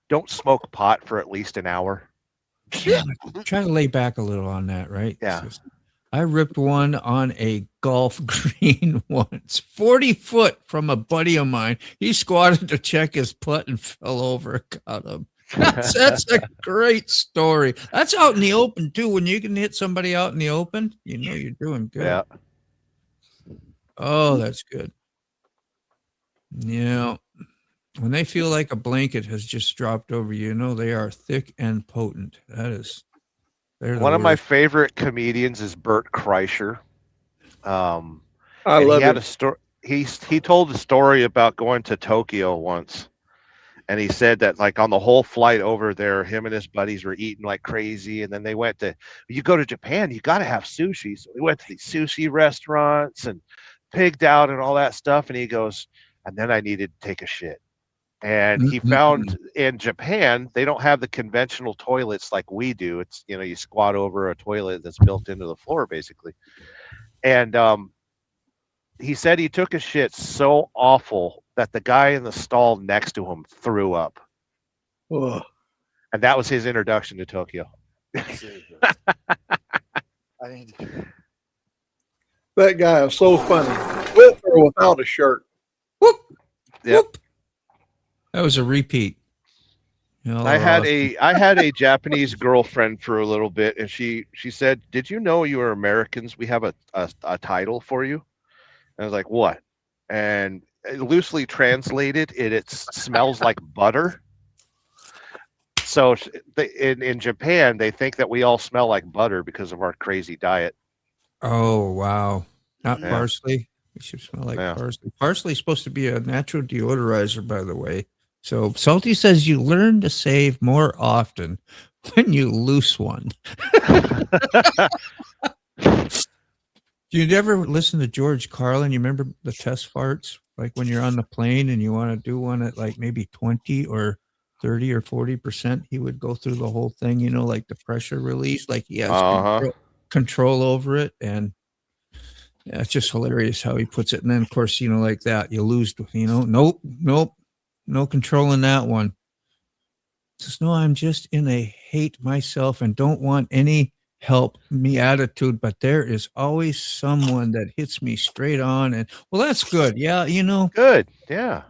don't smoke pot for at least an hour. Yeah, try to lay back a little on that, right? Yeah. I ripped one on a golf green once, 40 foot from a buddy of mine. He squatted to check his putt and fell over. Got him. That's a great story. That's out in the open too. When you can hit somebody out in the open, you know you're doing good. Yeah. Oh, that's good. Yeah. When they feel like a blanket has just dropped over you, they are thick and potent. One of my favorite comedians is Bert Kreischer. I love him. He told a story about going to Tokyo once. And he said that, like, on the whole flight over there, him and his buddies were eating like crazy. And then they went you go to Japan, you got to have sushi. So we went to these sushi restaurants and pigged out and all that stuff. And he goes, and then I needed to take a shit. And he found in Japan, they don't have the conventional toilets like we do. It's, you squat over a toilet that's built into the floor, basically. And he said he took a shit so awful that the guy in the stall next to him threw up. Ugh. And that was his introduction to Tokyo. That guy is so funny. With or without a shirt. Whoop. Yep. Whoop. That was a repeat. I had a Japanese girlfriend for a little bit, and she said, "Did you know you are Americans? We have a title for you." And I was like, "What?" And loosely translated, it smells like butter. So in Japan, they think that we all smell like butter because of our crazy diet. Oh, wow. Not Yeah. parsley. We should smell like Yeah. parsley. Parsley is supposed to be a natural deodorizer, by the way. So Salty says you learn to save more often when you loose one. You never listen to George Carlin? You remember the test farts? Like when you're on the plane and you want to do one at like maybe 20 or 30 or 40%, he would go through the whole thing, like the pressure release, like he has control over it. And yeah, it's just hilarious how he puts it. And then, of course, like that, you lose, nope, no control in that one. Says, no, I'm just in a hate myself and don't want any help me attitude, but there is always someone that hits me straight on. And well, that's good. Yeah. Good. Yeah.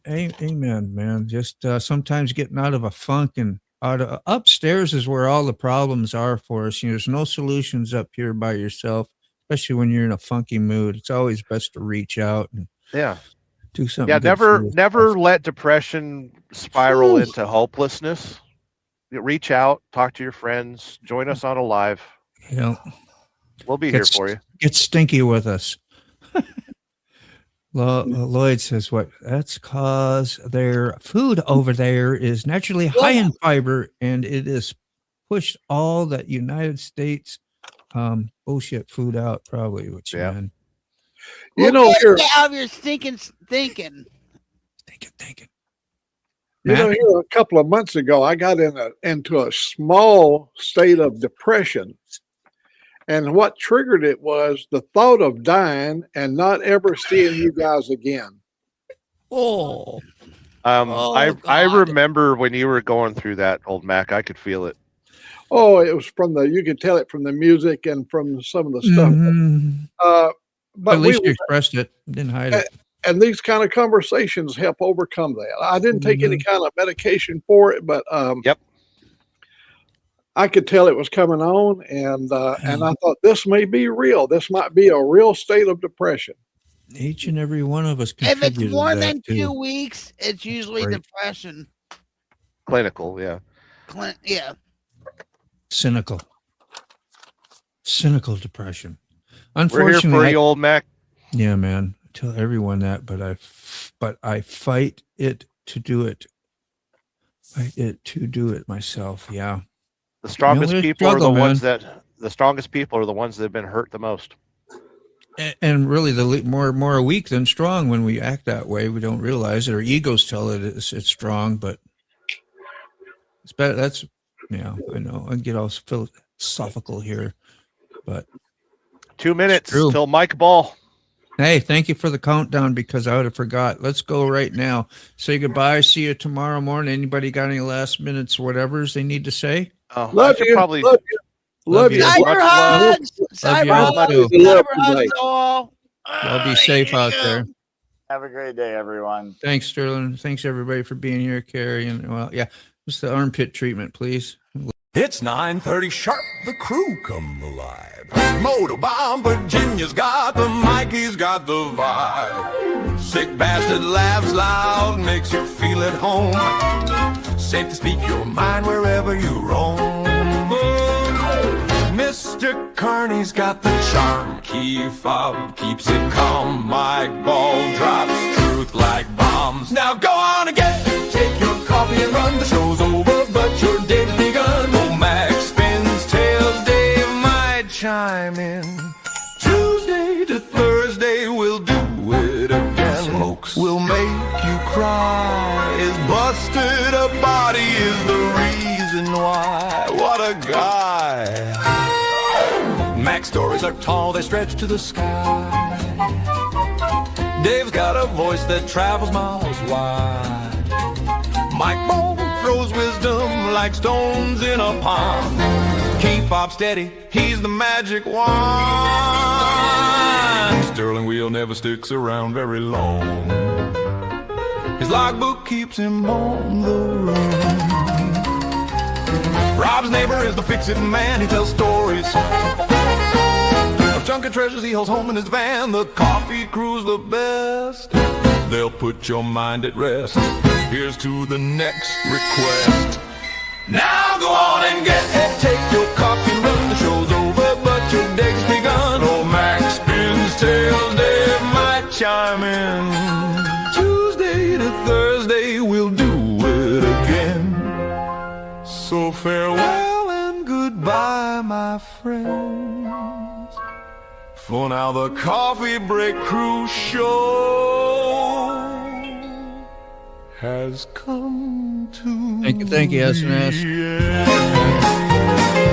Amen, man. Just sometimes getting out of a funk and upstairs is where all the problems are for us. There's no solutions up here by yourself, especially when you're in a funky mood. It's always best to reach out and do something. Yeah. Never let depression spiral into hopelessness. Reach out, talk to your friends, join us on a live. We'll be here for you. Get stinky with us. Lloyd says, what? That's because their food over there is naturally high in fiber, and it is pushed all that United States bullshit food out, probably. Which man, you're out of your stinking thinking. Here a couple of months ago, I got into a small state of depression. And what triggered it was the thought of dying and not ever seeing you guys again. I remember when you were going through that, old Mac. I could feel it. Oh, it was you could tell it from the music and from some of the stuff. Mm-hmm. But at least you expressed it, didn't hide it. And these kind of conversations help overcome that. I didn't take any kind of medication for it, but I could tell it was coming on, and I thought this may be real. This might be a real state of depression. Each and every one of us. If it's more than 2 weeks, it's usually depression. Clinical, yeah. Yeah. Cynical depression. Unfortunately, we're here for you, old Mac. Yeah, man. I tell everyone that, but I fight it to do it. Fight it to do it myself. Yeah. The strongest people are the ones that have been hurt the most. And really, the more weak than strong. When we act that way, we don't realize it. Our egos tell it it's strong, but it's better. That's I know. I get all philosophical here, but 2 minutes till Mike Ball. Hey, thank you for the countdown because I would have forgot. Let's go right now. Say goodbye. See you tomorrow morning. Anybody got any last minutes, whatever's they need to say? Oh, love you. Love you. Love you. Cyber hugs. Cyber hugs all. Y'all be safe out there. Have a great day, everyone. Thanks, Sterling. Thanks, everybody, for being here, Carrie. And just the armpit treatment, please. It's 9:30 sharp. The crew come alive. Motorbomb Virginia's got the mic, he's got the vibe. Sick bastard laughs loud, makes you feel at home. Safe to speak your mind wherever you roam. Mr. Carney's got the charm. Key fob keeps it calm. Mike Ball drops truth like bombs. Now go on again. Take your coffee and run. The show's over, but your day's begun. Oh, Max spins tails. Dave might chime in. Tuesday to Thursday, we'll do it again. Smokes. We'll make you cry. His busted up body is the reason why. What a guy. Mac's stories are tall, they stretch to the sky. Dave's got a voice that travels miles wide. Mike Ball throws wisdom like stones in a pond. Keep up steady, he's the magic wand. Sterling Wheel never sticks around very long. His logbook keeps him on the run. Rob's neighbor is the fix-it man, he tells stories of junk and treasures he holds home in his van. The coffee crew's the best, they'll put your mind at rest. Here's to the next request. Now go on and get it. Take your coffee, run, the show's over, but your day's begun. Old Max spins tails, Dave might chime in. Tuesday to Thursday, we'll do it again. So farewell and goodbye, my friends. For now the Coffee Break Crew show has come to Thank you, SNS. the end.